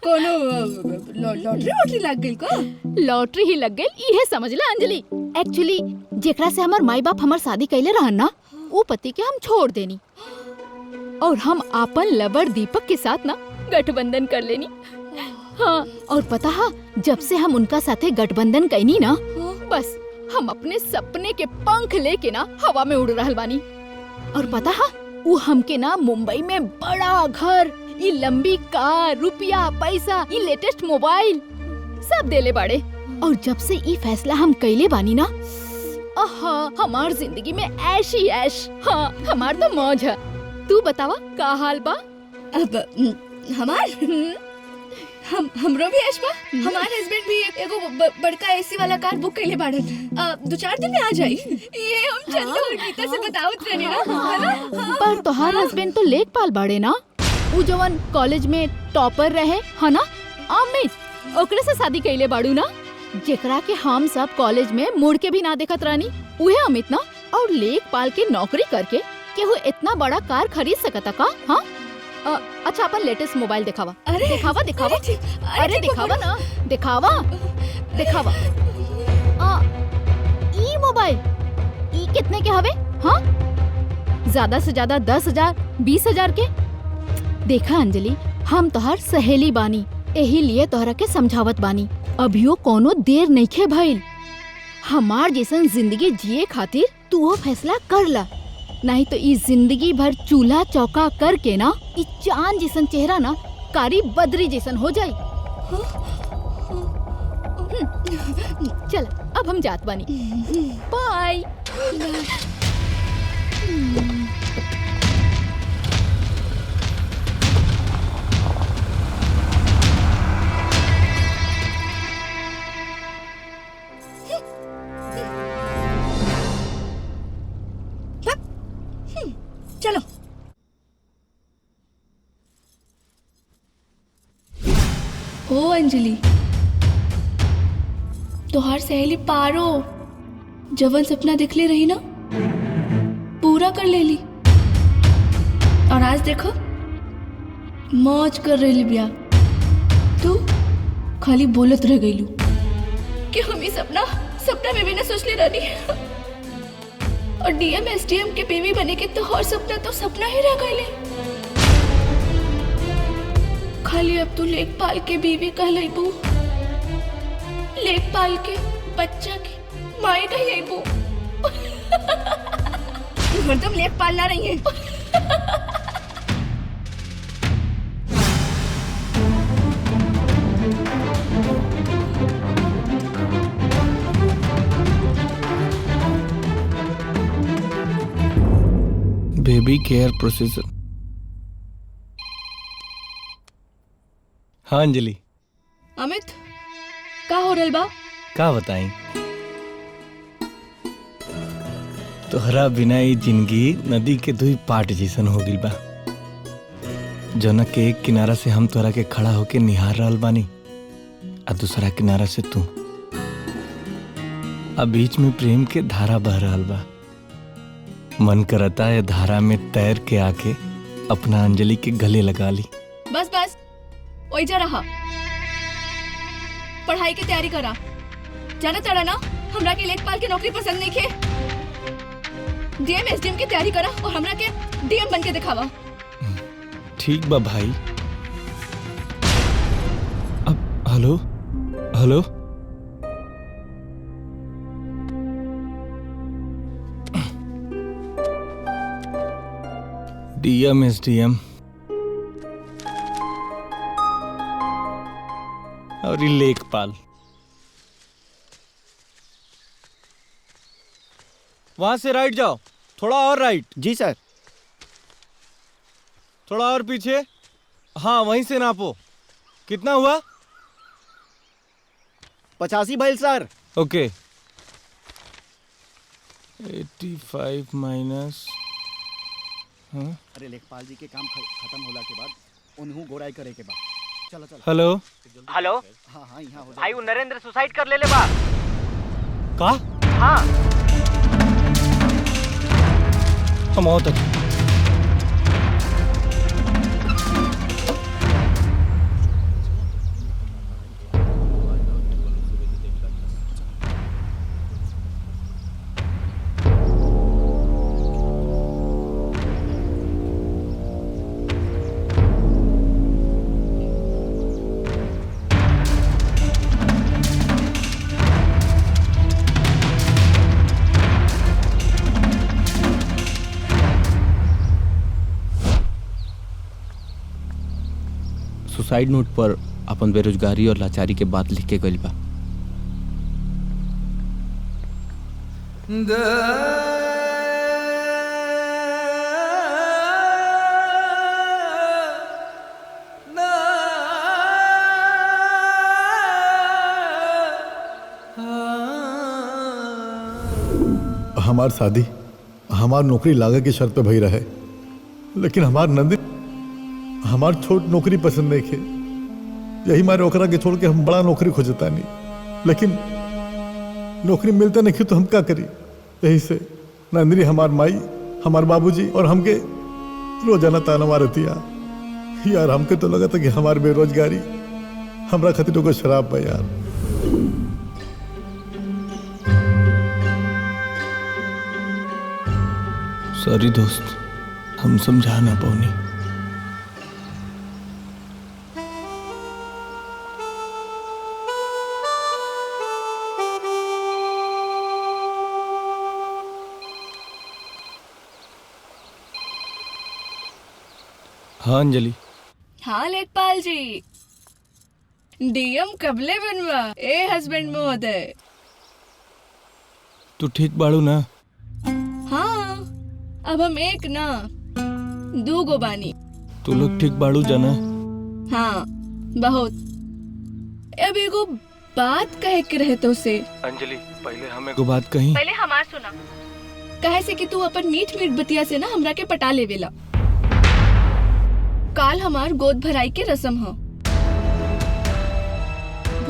कोनो लॉटरी वॉटरी लग गई का? लॉटरी ही लग गई इहे समझ ला अंजलि। एक्चुअली जेकरा से हमार माई बाप हमार शादी कैले रहन ना, वो पति के हम छोड़ देनी और हम आपन लवर दीपक के साथ ना गठबंधन कर लेनी। हाँ, और पता है जब से हम उनका साथे गठबंधन कैनी ना, बस हम अपने सपने के पंख लेके ना हवा में उड़ रहल बानी। और पता है वो हमके ना मुंबई में बड़ा घर, ये लंबी कार, रुपया, पैसा, ये लेटेस्ट मोबाइल सब देले बाड़े। और जब से ये फैसला हम कैले बानी ना, हमार जिंदगी में ऐश ही ऐश। हाँ, हमार तो मौज है। तू बतावा का हाल बा? अब हमार हमरो भी ऐश बा। हमार हस्बैंड भी एगो बड़का एसी वाला कार बुक कैले बाड़न। 2-4 दिन में आ जाई। ये हम चंदा और गीता से बतावत रहनी ना। पर तोहार हस्बैंड तो लेखपाल बाड़े ना, वो जवन कॉलेज में टॉपर रहे है ना, अमित, ओकरे से शादी कैले बाड़ू ना, जेकरा के हम सब कॉलेज में मुड़ के भी ना देखत रहनी, उहे अमित ना। और लेखपाल के नौकरी करके के वो इतना बड़ा कार खरीद सकता का? हाँ, अच्छा अपन लेटेस्ट मोबाइल दिखावा। अरे दिखावा दिखावा, अरे दिखावा ना, दिखावा दिखावा। ई मोबाइल ई कितने के हवे? हाँ, ज्यादा से ज्यादा 10,000 20,000 के। देखा अंजलि, हम तोहर सहेली बानी, यही लिए तोहरा के समझावत बानी। अभियो कोनो देर नहीं खे भइल। हमार जैसन जिंदगी जिए खातिर तू वो फैसला कर ला, नहीं तो इस जिंदगी भर चूल्हा चौका करके ना इस चांद जैसन चेहरा ना कारी बदरी जैसन हो जाई। चल अब हम जात बानी, बाय। चलो ओ अंजलि, तोहार सहेली पारो जवन सपना देखले रही ना पूरा कर लेली, और आज देखो मौज कर रही बिया। तू खाली बोलत रह गईलू कि हम ये सपना में भी ना सोच ले रही, और डीएम एसडीएम के बीवी बने के तो और सपना तो सपना ही रह गईले। खाली अब तू लेखपाल के बीवी कहलैबू, लेखपाल के बच्चा की माई कहलैबू। हरदम लेखपाल ना रही है। Baby care procedure. हाँ अंजलि। अमित का हो रहल बा? का बताई, तोहरा बिना ई जिंदगी नदी के दुई पाट जैसन हो गइल बा, जौना के एक किनारा से हम तोरा के खड़ा होके निहार रहल बानी, आ दूसरा किनारा से तू। अब बीच में प्रेम के धारा बह रहल बा। मन करता है धारा में तैर के आके अपना अंजलि के गले लगा ली। बस बस ओइजा रहा, पढ़ाई की तैयारी करा। जाना तड़ा ना हमरा के लेखपाल की नौकरी पसंद नहीं के, डीएम एसडीएम की तैयारी करा और हमरा के डीएम बन के दिखावा। ठीक बा भाई। अब हेलो हेलो, डीएम एसडीएम और ये लेखपाल, वहां से राइट जाओ, थोड़ा और राइट। जी सर। थोड़ा और पीछे। हाँ वहीं से नापो। कितना हुआ? 85 भाई सर। ओके। 85 माइनस। अरे लेखपाल जी के काम खत्म होला के बाद उन्हों गोराई करे के बाद चलो चलो। Hello hello. हाँ हाँ यहाँ हो भाई वो नरेंद्र सुसाइड कर ले बा। का? हाँ हम आओ तक। सुसाइड नोट पर अपन बेरोजगारी और लाचारी के बात लिख के गइल बा। हमार शादी हमार नौकरी लागे की शर्त पे भई रहे, लेकिन हमार नंदी हमार छोट नौकरी पसंद नहीं खे। यही मारे ओकरा के छोड़ के हम बड़ा नौकरी खोजता नहीं, लेकिन नौकरी मिलता नहीं तो हम क्या करी। यही से नंदिनी हमार माई हमार बाबूजी और हमके रोजाना ताना मारती यार। हमके तो लगा था कि हमार बेरोजगारी हमरा खातिर को शराब बा यार। सॉरी दोस्त, हम समझा ना पाऊनी। हाँ अंजलि। हाँ लेखपाल जी, डीएम कबले बनवा ए हस्बैंड महोदय। तू ठीक बाड़ू ना? हाँ अब हम एक ना दो गो बानी। तू लोग ठीक बाड़ू जाना? हाँ बहुत। अब एगो बात कहे के रहे तो से। अंजलि पहले हमें को बात कही। पहले हमार सुना। कहे से कि तू अपन मीठ मीठ बतिया से ना हमरा के पटा लेवेला। काल हमार गोद भराई के रस्म हो,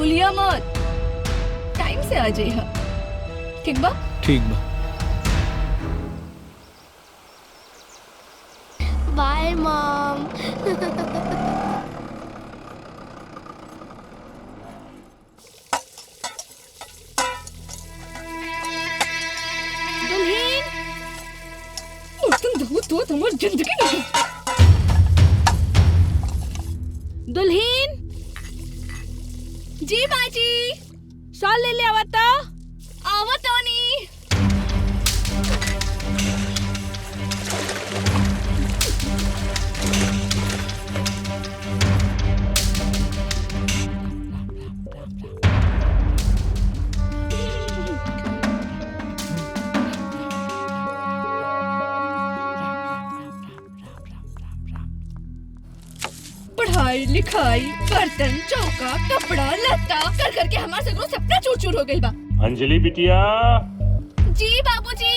भूलिया मत, टाइम से आ जाइए। ठीक बा? ठीक बा। Bye mom. तुम्हारी जिंदगी नहीं। दुल्हीन जी बाजी, शॉल ले ले आवत तो। आवत ओनी। पढ़ाई लिखाई, बर्तन चौका, कपड़ा लत्ता कर करके हमारे सगरो सपना चूर चूर हो गई बा। अंजलि बिटिया, जी बाबूजी।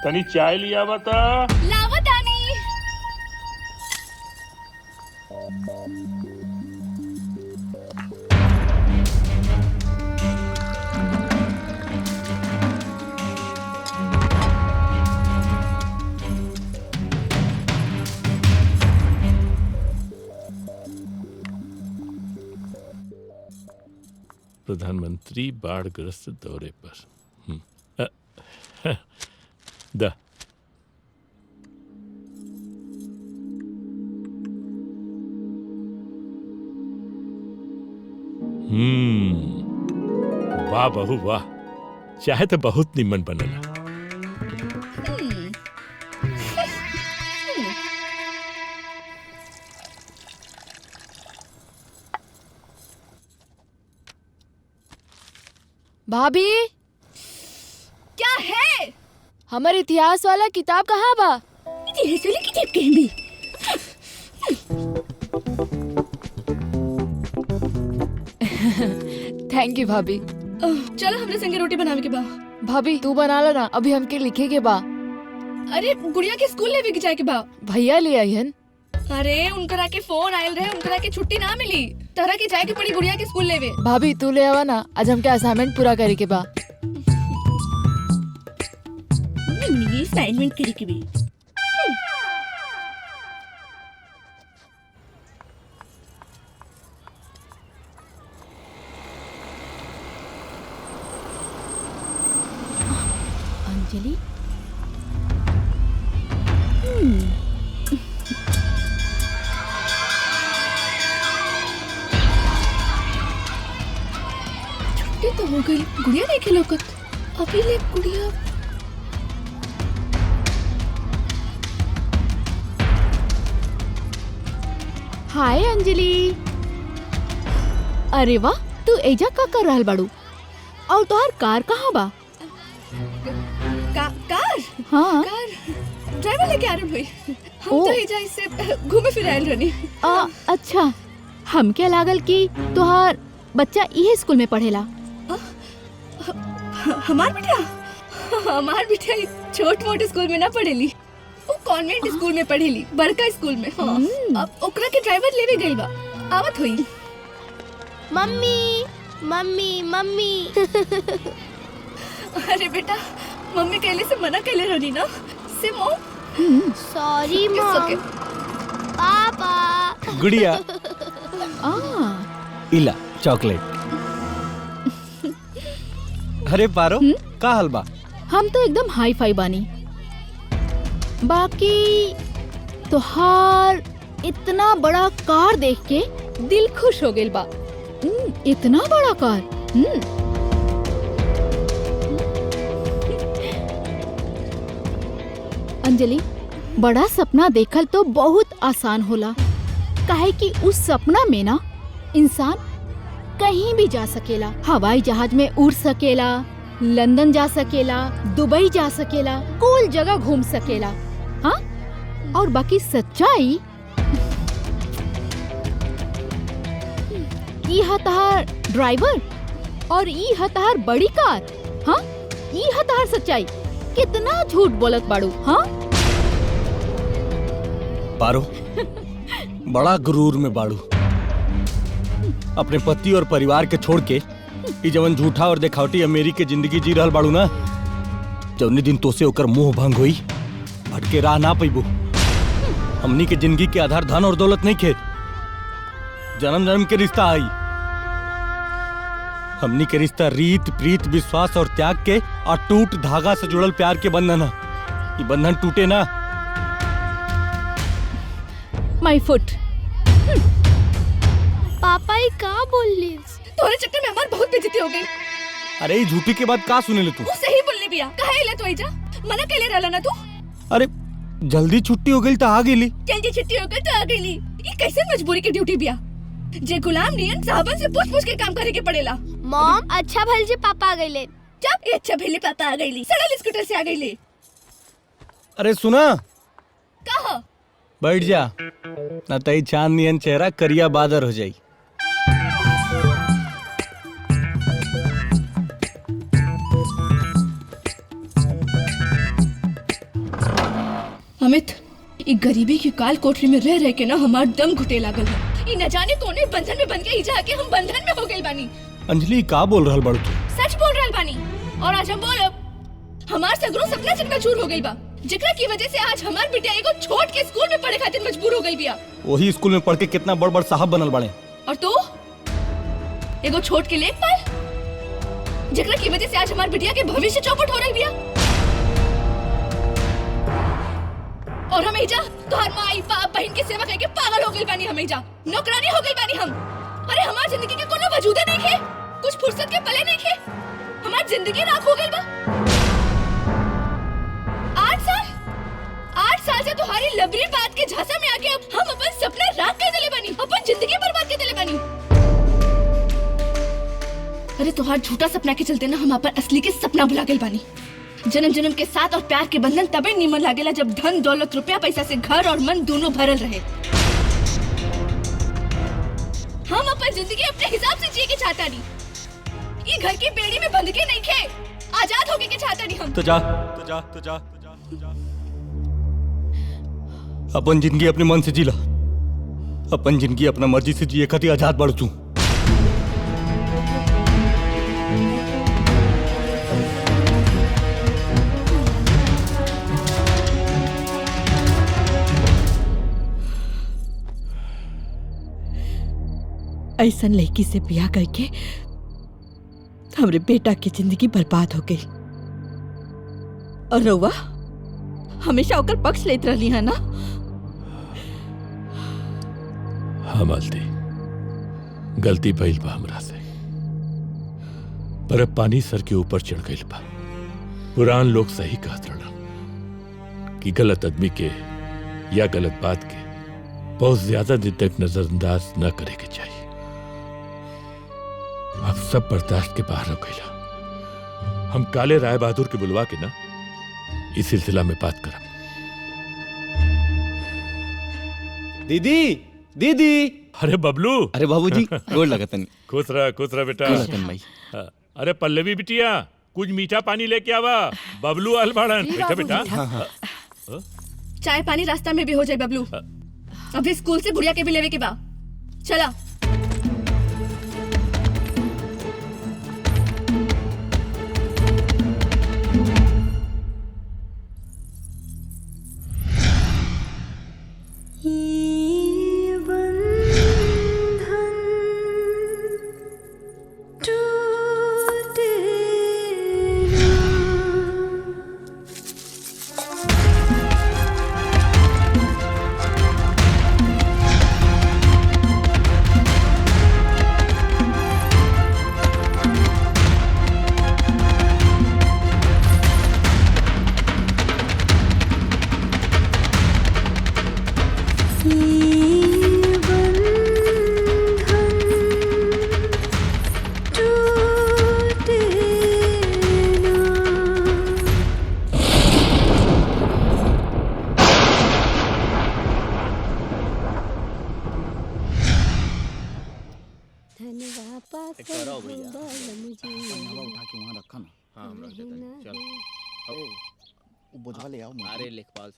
तनी चाय लिया बता। लावत आनी। प्रधानमंत्री बाढ़ग्रस्त दौरे पर। द वाह बहू वाह, चाहे तो बहुत निमन बनला। भाभी, क्या है? हमारे इतिहास वाला किताब कहाँ बा? इतिहास वाली किताब कहीं भी? थैंक यू भाभी। चलो हमने संगे रोटी बनावे के बा। भाभी तू बना ला ना, अभी हमके लिखे के बा। अरे गुड़िया के स्कूल लेवे के जाए के बा। भैया ले आई हन। अरे उनकरा के फोन आयल रहे, उनकरा के छुट्टी ना मिली, तरह के जाए के पड़ी गुड़िया के स्कूल लेवे। भाभी तू ले आवा ना, आज हमके असाइनमेंट पूरा करे के बा। ये असाइनमेंट करे के भी। अंजलि, छुट्टी तो हो गई, गुड़िया नहीं खिलौकत। अभी ले गुड़िया। हाय अंजलि। अरे वाह, तू एजा का कर रहल बाड़ू? और तोहार कार कहाँ बा? कार? हाँ कार ड्राइवर लेके आ रहे हुई। हम तो एजा इससे घूमे फिरे आयल रहनी। अच्छा, हमके लागल कि तोहार बच्चा इहे स्कूल में पढ़ेला। हमार बिटिया छोट मोट स्कूल में ना पढ़ेली, वो कॉन्वेंट स्कूल में पढ़ेली, बड़का स्कूल में। हाँ। अब ओकरा के ड्राइवर लेवे गइल बा, आवत हुई। Mummy mummy mummy. अरे बेटा, मम्मी कहले से मना कहले रहनी ना से मॉम। Sorry mom. पापा। गुड़िया, इला चॉकलेट। अरे पारो, का हाल बा? हम तो एकदम हाई फाई बानी। बाकी तोहार इतना बड़ा कार देख के दिल खुश हो गइल बा। इतना बड़ा कार। अंजलि, बड़ा सपना देखल तो बहुत आसान होला, काहे कि उस सपना में ना इंसान कहीं भी जा सकेला। हवाई जहाज में उड़ सकेला, लंदन जा सकेला, दुबई जा सकेला, कोई जगह घूम सकेला। हाँ, और बाकी सच्चाई ई हतार ड्राइवर और ई हतार बड़ी कार। हाँ, ई हतार सच्चाई। कितना झूठ बोलत बाड़ू। हाँ पारो, बड़ा गुरूर में बाड़ू। अपने पति और परिवार के छोड़ के ई जवन झूठा और दिखावटी अमेरी के जिंदगी जी रहल बाड़ू ना, जौनी दिन तोसे ओकर मोह भंग हुई भटके राह ना पैबू। हमनी के जिंदगी के आधार धन और दौलत नहीं खे, जन्म जन्म के रिश्ता आई। हमनी के रिश्ता रीत प्रीत विश्वास और त्याग के अटूट धागा से जुड़ल प्यार के बंधन है। ये बंधन टूटे ना। माय फुट। पापा ये का बोलली? तोरे चक्कर में हमार बहुत बेइज्जती हो गई। अरे ये झूठी के बाद का सुने ले तू? वो सही बोलली बिया। काहे इला तू आइजा? मना केले रहला ना तू? अरे जल्दी छुट्टी हो गई तो आ गेली। जल्दी छुट्टी हो गई तो आ गेली। ये कैसे मजबूरी की ड्यूटी बिया? जे गुलाम नियन साहबन से पूछ-पूछ के काम करे के पड़ेला। मॉम अच्छा भल जी पापा आ गइले। जब ये अच्छा भेली पापा आ गईली। सड़ल स्कूटर से आ गईली। अरे सुना, कहा बैठ जा ना तई चांद नियन चेहरा करिया बादर हो जाई। अमित, ई गरीबी की काल कोठरी में रह रह के ना हमार दम घुटे लागल है। ई न जाने कोने बंधन में बन के ई जाके हम बंधन में हो गइल बानी। अंजलि का बोल रहल बड़ू तू? सच बोल रहल बानी। और आज हम बोलब हमार सगरो सपना चकनाचूर हो गई बा, जेकरा की वजह से आज हमार बिटिया एगो छोट के स्कूल में पढ़े खातिर मजबूर हो गई बिया। वही स्कूल में पढ़ के कितना बड़ बड़ साहब बनल बड़े। और तू एगो छोट के लेखपाल, जेकरा की वजह से आज हमार बिटिया के भविष्य चौपट हो रही बिया। और हम एजा तोहर माई बाप बहन के सेवा करके पागल हो गइल बानी। हम एजा नौकरानी हो गइल बानी हम। अरे हमार जिंदगी के कोनो वजूदे नहीं खे, कुछ फुर्सत के पले नहीं खे। हमार जिंदगी राख हो गइल बा। 8 साल से तुम्हारी लबरी बात के झांसा में आके अब हम अपन सपना राख के दिले बानी, अपन जिंदगी बर्बाद के दिले बानी। अरे तुम्हार झूठा सपना के चलते ना हम अपन असली के सपना भुला गइल बानी। जन्म जन्म के साथ और प्यार के बंधन तबे नीमन लागेला जब धन दौलत रुपया पैसा से घर और मन दोनों भरल रहे। हम अपन जिंदगी अपने हिसाब से जिए के चाहता नहीं। ये घर की बेड़ी में बंध के नहीं खे, आजाद होके के चाहता नहीं हम। तो जा अपन जिंदगी अपने मन से जी ला। अपन जिंदगी अपना मर्जी से जिए खातिर आजाद बढ़ तू। ऐसा लड़की से ब्याह करके हमरे बेटा की जिंदगी बर्बाद हो गई। और रउआ हमेशा ओकर पक्ष लेत रहली है ना? हाँ मालती, गलती भइल बा हमरा से, पर अब पानी सर के ऊपर चढ़ गइल बा। पुरान लोग सही कहत रहलन कि गलत आदमी के या गलत बात के बहुत ज्यादा दिन तक नजरअंदाज न करे के चाहिए। अब सब बर्दाश्त के बाहर हो गइला। हम काले राय बहादुर के बुलवा के ना इस सिलसिला में बात करब। दीदी दीदी। अरे बबलू। अरे बाबूजी गोड़ लगतन। खुश रह बेटा। हाँ, अरे पल्लवी बिटिया कुछ मीठा पानी लेके आवा। बबलू अलबाड़न बेटा बेटा। चाय पानी रास्ता में भी हो जाए बबलू। अभी स्कूल से गुड़िया के भी लेवे के बा। चला।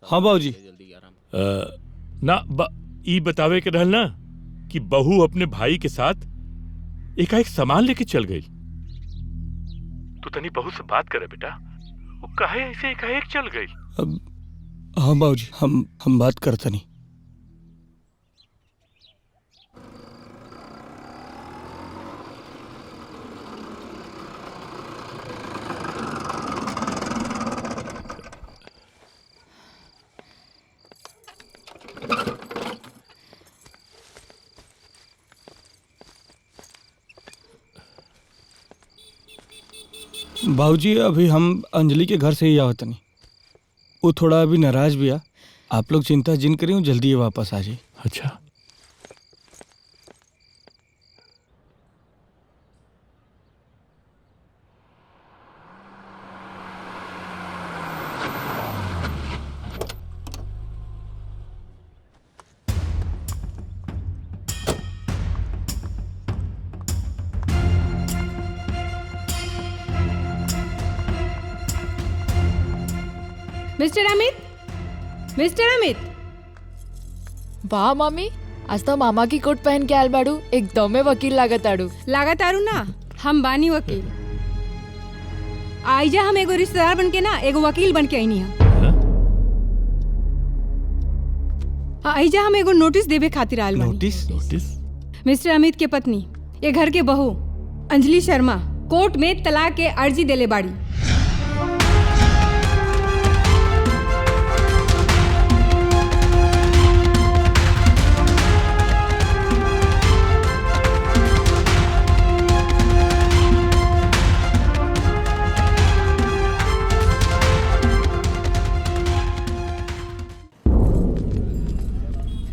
हाँ बाबूजी। ना ई बतावे के रहल ना कि बहू अपने भाई के साथ एकाएक सामान लेके चल गई। तू तनी बहू से बात करे बेटा, वो काहे ऐसे एकाएक चल गई? अब हाँ बाबूजी, हम बात करते नहीं। बाबूजी अभी हम अंजलि के घर से ही आवत नहीं। वो थोड़ा अभी नाराज भी आ। आप लोग चिंता जिन करें, जल्दी ये वापस आ जाए। अच्छा मिस्टर अमित, मिस्टर अमित। वाह मम्मी, आज तो मामा की कोट पहन के आयल बाड़ू, एकदम में वकील लागत आड़ू। लागत आरू ना, हम बानी वकील। आइजा हम एगो रिश्तेदार बन के ना एगो वकील बन के आईनी है। आइजा हम एगो नोटिस देवे खातिर आयल बानी। नोटिस? मिस्टर अमित के पत्नी, ये घर के बहू अंजलि शर्मा कोर्ट में तलाक के अर्जी देले बाड़ी।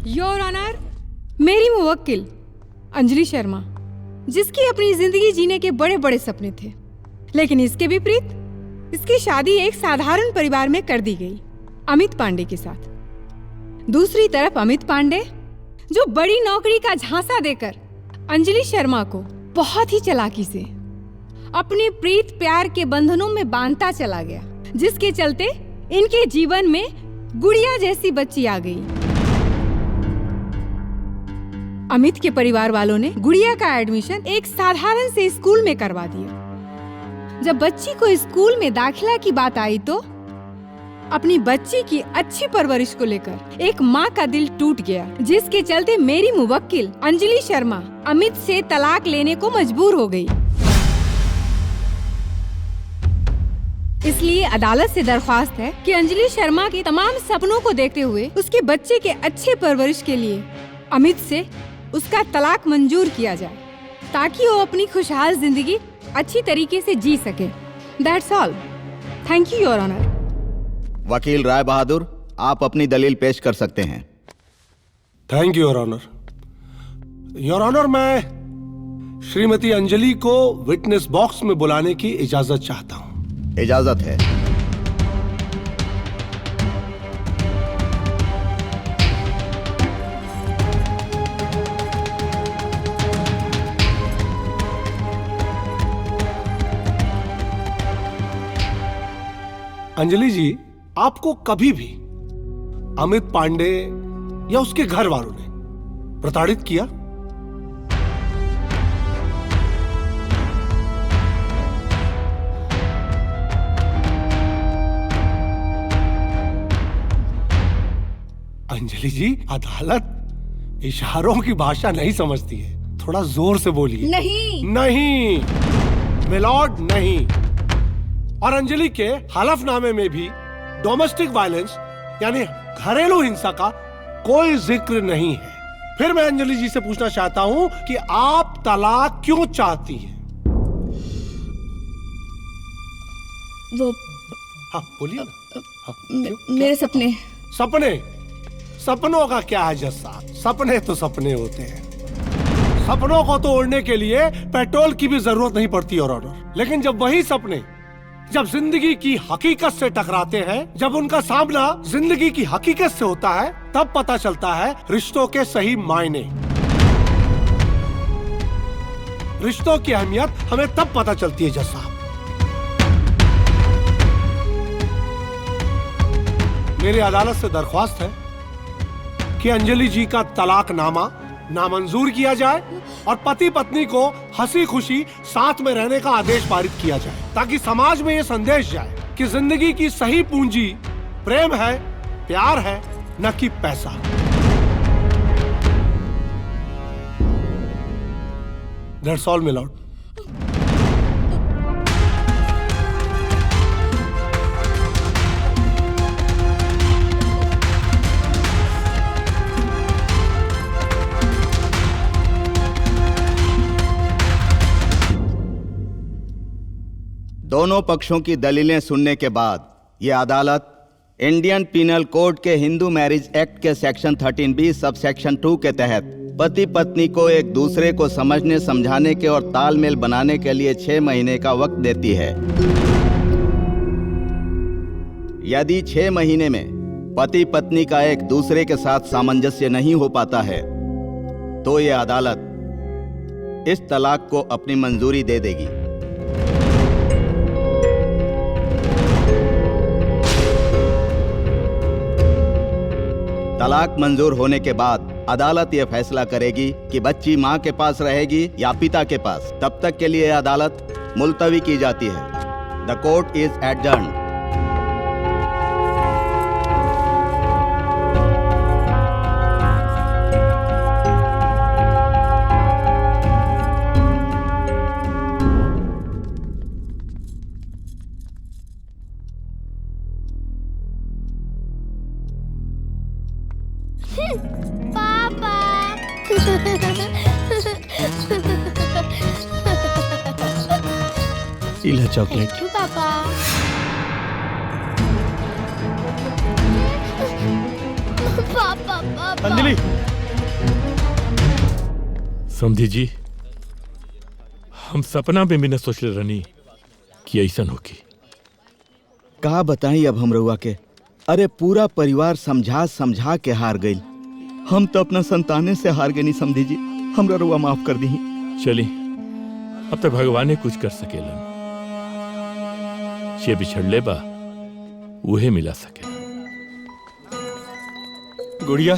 योर ऑनर, मेरी मुवक्किल अंजलि शर्मा, जिसकी अपनी जिंदगी जीने के बड़े बड़े सपने थे, लेकिन इसके विपरीत इसकी शादी एक साधारण परिवार में कर दी गई, अमित पांडे के साथ। दूसरी तरफ अमित पांडे, जो बड़ी नौकरी का झांसा देकर अंजलि शर्मा को बहुत ही चालाकी से अपने प्रीत प्यार के बंधनों में बांधता चला गया, जिसके चलते इनके जीवन में गुड़िया जैसी बच्ची आ गई। अमित के परिवार वालों ने गुड़िया का एडमिशन एक साधारण से स्कूल में करवा दिया। जब बच्ची को स्कूल में दाखिला की बात आई तो अपनी बच्ची की अच्छी परवरिश को लेकर एक माँ का दिल टूट गया, जिसके चलते मेरी मुवक्किल अंजलि शर्मा अमित से तलाक लेने को मजबूर हो गई। इसलिए अदालत से दरख्वास्त है कि अंजलि शर्मा के तमाम सपनों को देखते हुए उसके बच्चे के अच्छे परवरिश के लिए अमित से उसका तलाक मंजूर किया जाए, ताकि वो अपनी खुशहाल जिंदगी अच्छी तरीके से जी सके। That's all. Thank you your honour. वकील राय बहादुर, आप अपनी दलील पेश कर सकते हैं। Thank you your honour. Your honour, मैं श्रीमती अंजलि को विटनेस बॉक्स में बुलाने की इजाजत चाहता हूँ। इजाजत है। अंजलि जी, आपको कभी भी अमित पांडे या उसके घर वालों ने प्रताड़ित किया? अंजलि जी, अदालत इशारों की भाषा नहीं समझती है, थोड़ा जोर से बोलिए। नहीं नहीं मिलॉर्ड, नहीं। और अंजलि के हलफनामे में भी डोमेस्टिक वायलेंस यानी घरेलू हिंसा का कोई जिक्र नहीं है। फिर मैं अंजलि जी से पूछना चाहता हूं कि आप तलाक क्यों चाहती हैं? वो हाँ बोलिए ना। हाँ, मेरे सपने। सपने? सपनों का क्या है जस्सा? सपने तो सपने होते हैं। सपनों को तोड़ने के लिए पेट्रोल की भी जरूरत नहीं पड़ती और ऑनर। लेकिन जब वही सपने जब जिंदगी की हकीकत से टकराते हैं, जब उनका सामना जिंदगी की हकीकत से होता है, तब पता चलता है रिश्तों के सही मायने। रिश्तों की अहमियत हमें तब पता चलती है जज साहब। मेरी अदालत से दरख्वास्त है कि अंजलि जी का तलाकनामा नामंजूर किया जाए और पति पत्नी को हंसी खुशी साथ में रहने का आदेश पारित किया जाए, ताकि समाज में ये संदेश जाए कि जिंदगी की सही पूंजी प्रेम है, प्यार है, न कि पैसा। That's all, my lord. दोनों पक्षों की दलीलें सुनने के बाद यह अदालत इंडियन पीनल कोड के हिंदू मैरिज एक्ट के सेक्शन 13B सब सेक्शन 2 के तहत पति पत्नी को एक दूसरे को समझने समझाने के और तालमेल बनाने के लिए 6 महीने का वक्त देती है। यदि 6 महीने में पति पत्नी का एक दूसरे के साथ सामंजस्य नहीं हो पाता है तो यह अदालत इस तलाक को अपनी मंजूरी दे देगी। तलाक मंजूर होने के बाद अदालत यह फैसला करेगी कि बच्ची मां के पास रहेगी या पिता के पास। तब तक के लिए अदालत मुलतवी की जाती है। द कोर्ट इज एडजर्न्ड। इला चॉकलेट। पापा। पापा पापा। अंजलि। समझी जी, हम सपना में भी न सोच ले रहनी कि ऐसा होगी। कहा बताई अब हम रउआ के। अरे पूरा परिवार समझा समझा के हार गई। हम तो अपना संताने से हार गए। नहीं समझी जी, हमरा रउआ माफ कर दी। चली, अब तक भगवान कुछ कर सकेलन। ये बिछड़ ले बा उहे मिला सके। गुड़िया,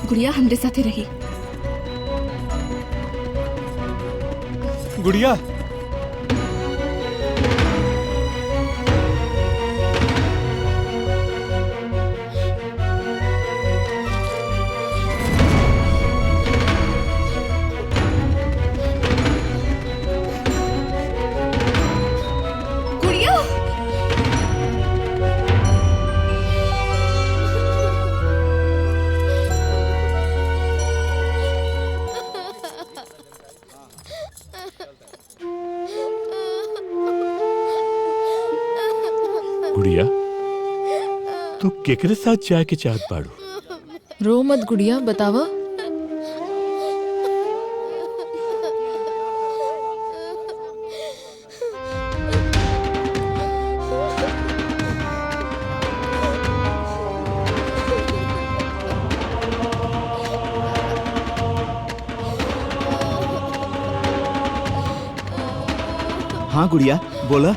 गुड़िया हमरे साथे रही। गुड़िया, गुड़िया, तू केकरे साथ जाए के चाहत बाड़ू? रो मत गुड़िया, बतावा। हाँ गुड़िया, बोला।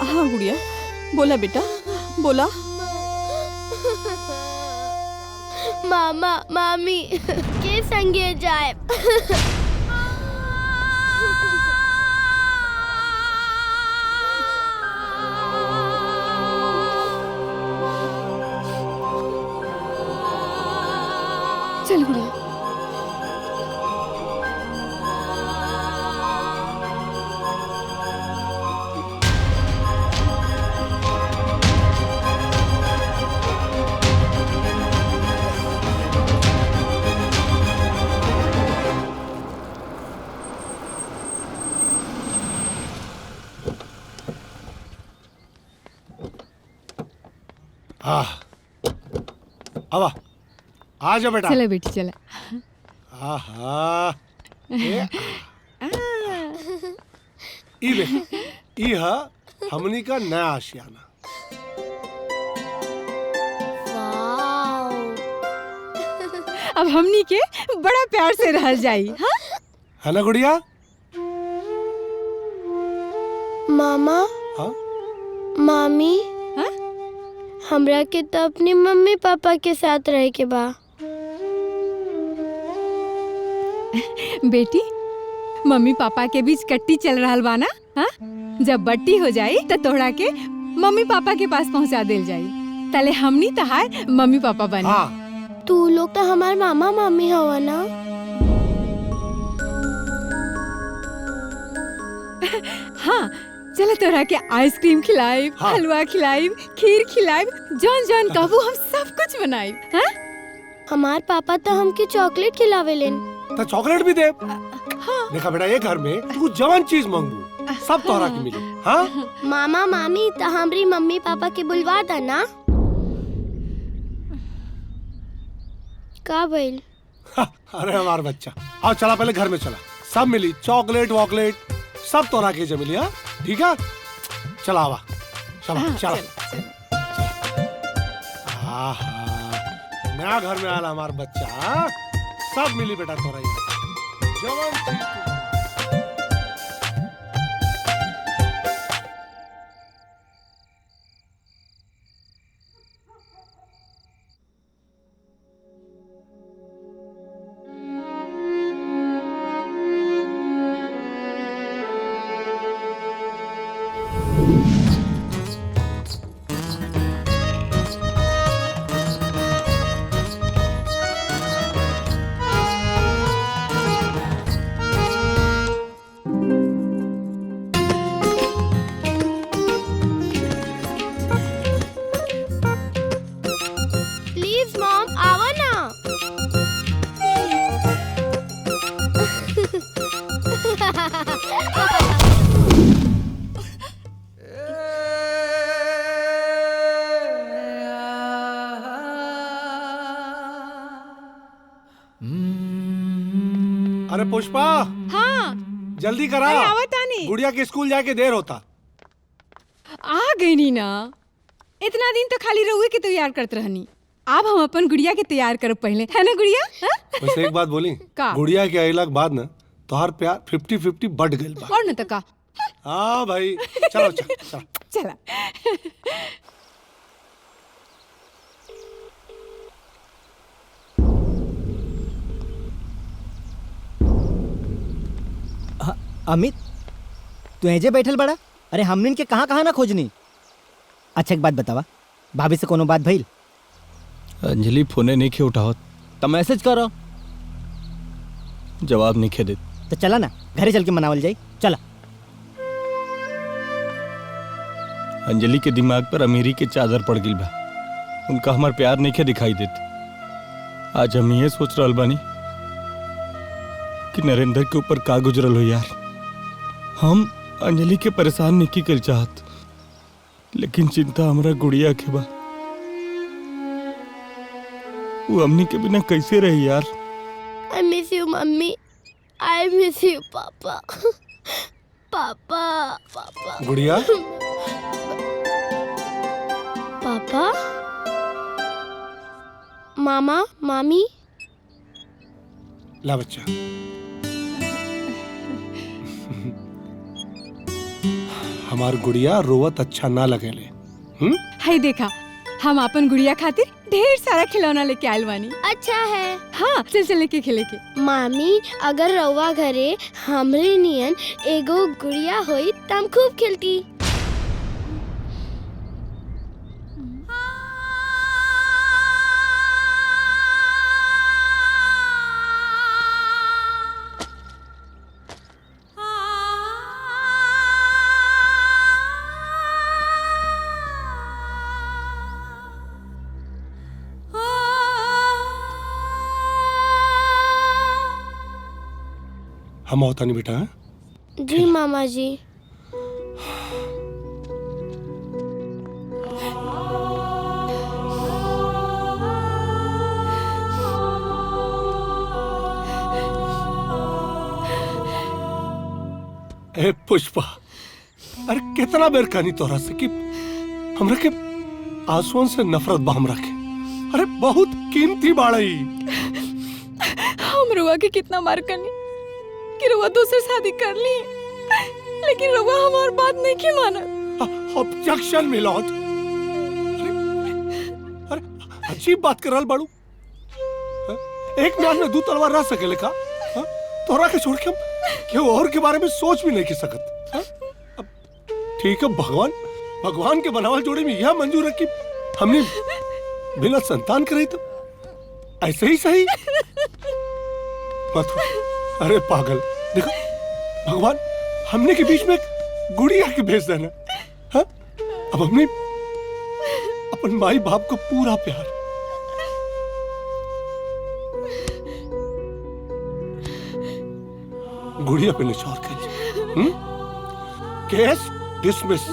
हाँ गुड़िया, बोला बेटा, बोला। मामा मामी के संगे जाए। चल गुड़िया। अब आ जा बेटा। चला बेटी चला। आहा ई ले ई हा हमनी का नया आशियाना। अब हमनी के बड़ा प्यार से रहल जाई। हाँ है ना गुड़िया? मामा हाँ मामी हाँ? हमरा के तो अपने मम्मी पापा के साथ रहे के बा। बेटी मम्मी पापा के बीच कट्टी चल रहा बा ना। हाँ? जब बट्टी हो जाई तो तोहरा के मम्मी पापा के पास पहुंचा देल जाई। तले हमनी तहार मम्मी पापा बनी। हाँ। तू लोग तो हमार मामा मामी हवा ना। हाँ चलो तोरा के आइसक्रीम खिलाइब, हाँ। हलवा खिलाइब, खीर खिलाइब, जौन जौन कहबू हम सब कुछ बनाइब। हाँ? हमार पापा तो हमके चॉकलेट खिलावेलेन। तो चॉकलेट भी दे। देखा बेटा ये घर में तू जवान चीज मांगू सब तोहरा के मिले। हाँ मामा मामी तो हमारी मम्मी पापा के बुलवा दा ना। का भइल? अरे हमारा बच्चा आओ चला पहले घर में चला। सब मिली चॉकलेट वॉकलेट सब तोरा के जे मिली। हाँ ठीक है चला आवा चला चला। नया घर में आला हमारा बच्चा। हाँ? सब मिली बेटा तोरा यहाँ जवान चीज तू। प्लीज मॉम आवा ना। अरे पुष्पा हाँ जल्दी करा। अरे आवत आनी। गुड़िया के स्कूल जाके देर होता। आ गई नी ना। इतना दिन तो खाली रहुए के तैयार करत रहनी। अब हम अपन गुड़िया के तैयार करब पहले, है ना गुड़िया? हाँ? वैसे एक बात बोली का? गुड़िया के अइला के बाद ना तोहार प्यार 50-50 बढ़ गइल बा। और न तो का। हाँ भाई चलो चलो चला। अमित तू ऐजे बैठल बड़ा? अरे हमने इनके कहाँ कहाँ ना खोजनी। अच्छा एक बात बतावा, भाभी से कोनो बात भइल? अंजलि फोने नहीं खे उठावत। तो मैसेज करो। जवाब नहीं खे देत। तो चला ना घरे चल के मनावल जाई। चला। अंजलि के दिमाग पर अमीरी के चादर पड़ गई बा। उनका हमार प्यार नहीं खे दिखाई देत। आज हम ये सोच रहल बानी कि नरेंद्र के ऊपर का गुजरल हो यार। हम अंजलि के परेशान नहीं कर चाहत, लेकिन चिंता हमरा गुड़िया के बा। वो अम्मी के बिना कैसे रही यार। I miss you mummy. I miss you पापा। पापा पापा। गुड़िया पापा मामा मामी। ला बच्चा हमार गुड़िया रोवत अच्छा ना लगेले। हाय देखा हम अपन गुड़िया खातिर ढेर सारा खिलौना लेके आयल बानी। अच्छा है। हाँ चल चल लेके खेले के। मामी अगर रउआ घरे हमरे नियन एगो गुड़िया होई त हम खूब खेलती। हम होता नहीं बेटा। हैं? जी मामा जी। ए पुष्पा, अरे कितना बेर कहनी तोरा से कि हमरा के आंसुओं से नफरत बा हमरा के। अरे बहुत कीमती बाड़ई। हम रुआ के कितना मार करनी कि रुआ दूसरे शादी कर ली, लेकिन रुआ हमार बात नहीं की माना। ऑब्जेक्शन मिलॉट। अरे अजीब बात कर रहल बाड़ू। एक म्यान में दो तलवार रह सकेले का? तोरा के छोड़ के हम केहू और के बारे में सोच भी नहीं कर सकत। ठीक है, भगवान के बनावल जोड़ी में यह मंजूर है कि हमने बिना संतान करे तो ऐसे ही सही मत हो। अरे पागल, देखो भगवान हमने के बीच में एक गुड़िया के भेज देना। हाँ? अब हमने अपन माई बाप को पूरा प्यार। गुड़िया पे निछावर कर। केस डिसमिस।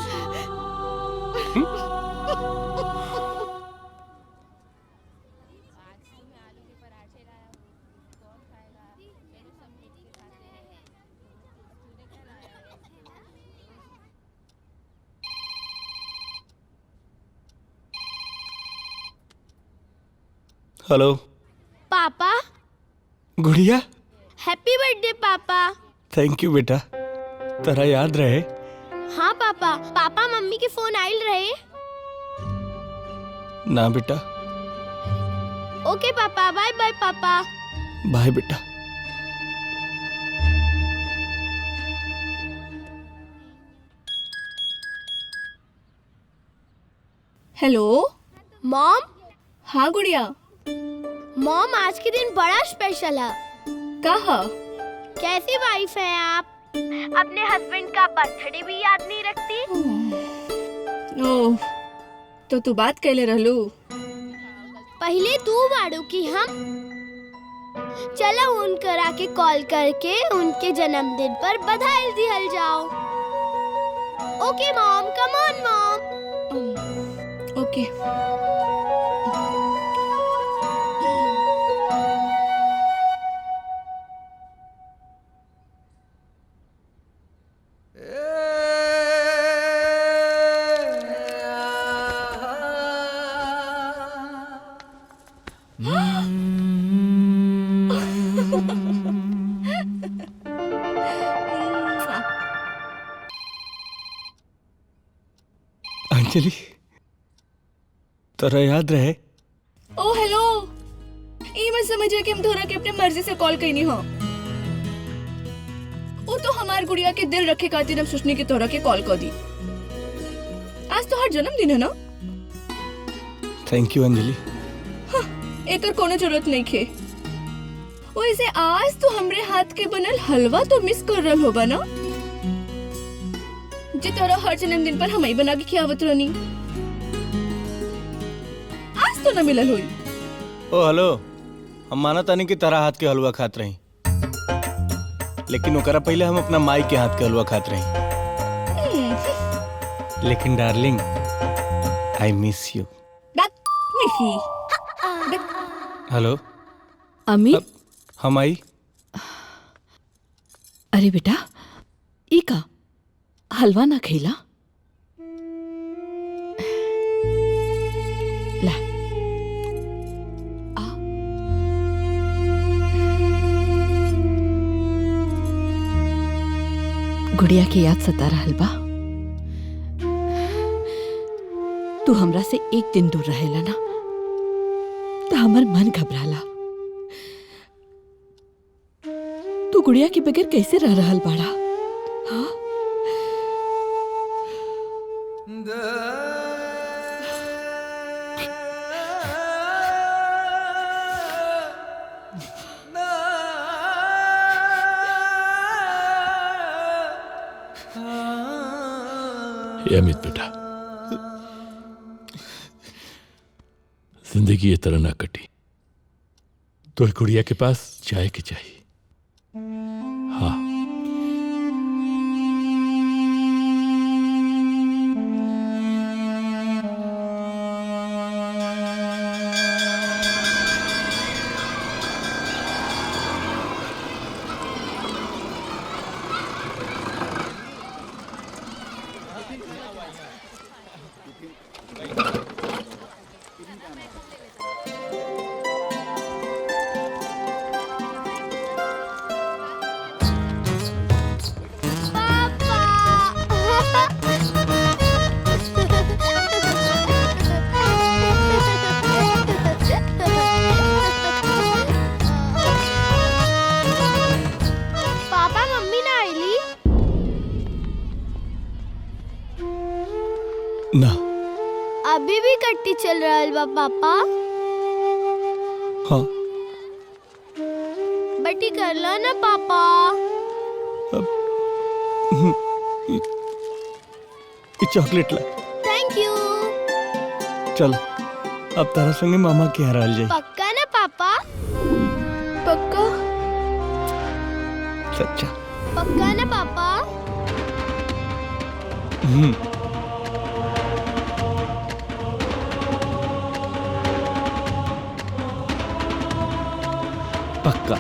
हेलो पापा। गुड़िया, हैप्पी बर्थडे पापा। थैंक यू बेटा, तेरा याद रहे। हाँ पापा। पापा मम्मी के फोन आइल रहे? ना बेटा। ओके पापा, बाय बाय पापा। बाय बेटा। Hello mom. हाँ गुड़िया। मॉम, आज के दिन बड़ा स्पेशल है। कहा? कैसी वाइफ है आप? अपने हस्बैंड का बर्थडे भी याद नहीं रखती? ओह, तो तू बात कैले रहलू। पहले तू बाड़ू कि हम। चलो उनकर आके कॉल करके उनके जन्मदिन पर बधाई दिहल जाओ। ओके मॉम, कम ऑन मॉम। ओके। अंजलि, तेरा याद रहे। ओ हेलो, ये मत समझिए कि हम तोहरा के अपने मर्जी से कॉल कईनी हो। वो तो हमार गुड़िया के दिल रखे खातिर हम सोचने की तोहरा के कॉल कर दी। आज तो हर जन्मदिन है ना। Thank you Anjali. हाँ, एकर कोनो जरूरत नहीं खे। वैसे आज तो हमरे हाथ के बनल हलवा तो मिस कर रहल होबा ना, जे तोरा हर जन्मदिन पर हम ही बना के खियावत रहनी। आज तो न मिलल हुई। ओ हेलो, हम माना तानी कि तेरा हाथ के हलवा खात रही, लेकिन ओकरा पहले हम अपना माई के हाथ के हलवा खात रही। लेकिन darling, I miss you. Hello Amit. हम आई। अरे बेटा, ई का हलवा ना खैला? ला आ। गुड़िया की याद सता रहल बा। तू हमरा से एक दिन दूर रहेला ना, तो हमर मन घबराला। तू गुड़िया के बगैर कैसे रह रहल बाड़ा? हाँ? अमित बेटा, जिंदगी ये तरह ना कटी तो गुड़िया के पास जाए के चाहिए। हाँ, अभी भी कट्टी चल रहा बा पापा? हाँ। बटी कर ला ना पापा। ये चॉकलेट ला। Thank you. चल अब तारा संगे मामा के हराल जाई। पक्का ना पापा? पक्का? सच्चा। पक्का ना पापा? पक्का।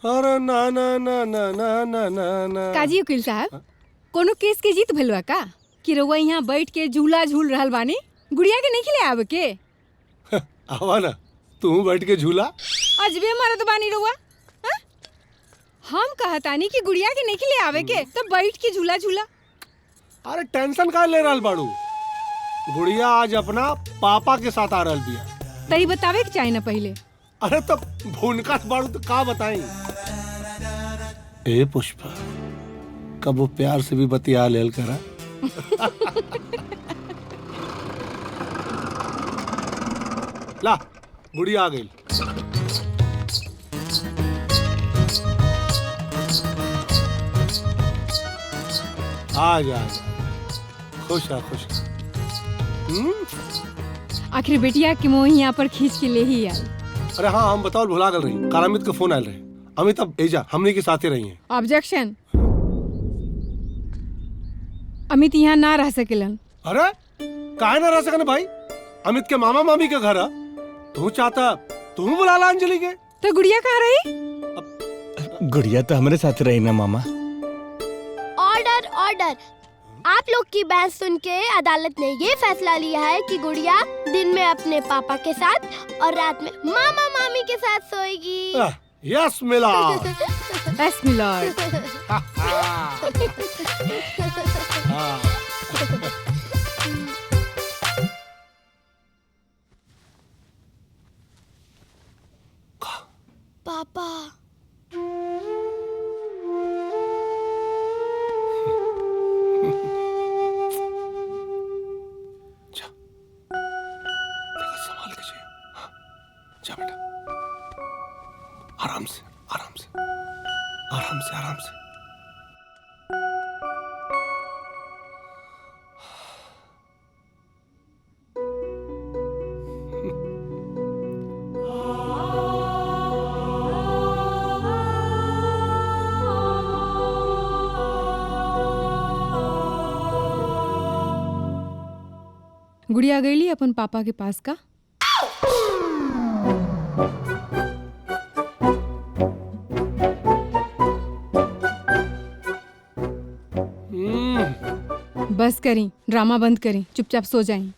अरे ना ना ना ना ना ना ना ना। काजी वकील साहब, कोनो केस के जीत भलवा का कि रउआ यहाँ बैठ के झूला झूल रहल बानी? गुड़िया के नहीं खिले आवे के? आवा ना तू बैठ के झूला। अजबे मरद बानी रउआ। हाँ? हम कहतानी कि गुड़िया के नहीं खिले आवे के तो बैठ के झूला झूला। अरे टेंशन का ले रहल बाड़ू? गुड़िया आज अपना पापा के साथ आ रहल बिया। तई बतावे के चाहे ना पहले। अरे तो भूनका बाड़ू तो का बताई। ए पुष्पा, कब वो प्यार से भी बतिया लेल करा। ला गुड़िया आ गई। आ जा खुश आ खुश। आखिर बेटिया के मोह यहाँ पर खींच के ले ही आई। अरे हाँ हम बताओ भुला गल रही। कारामित का फोन आयल रहे। अमित अब एजा हमने के साथ ही रही हैं। ऑब्जेक्शन। अमित यहाँ ना रह सकेलन। अरे काहे ना रह सकन भाई? अमित के मामा मामी का घर है। तू चाहता तू बुला ला अंजलि के। तो गुड़िया कहाँ रही? गुड़िया तो हमारे साथ रही ना मामा। Order order. आप लोग की बहस सुन के अदालत ने ये फैसला लिया है कि गुड़िया दिन में अपने पापा के साथ और रात में मामा मामी के साथ सोएगी। Yes milord. Yes milord. पापा संभाल के चाहिए। हाँ, जा बेटा आराम से आराम से आराम से आराम से। गुड़िया गईली अपन पापा के पास का? बस करी, ड्रामा बंद करी, चुपचाप सो जाएं।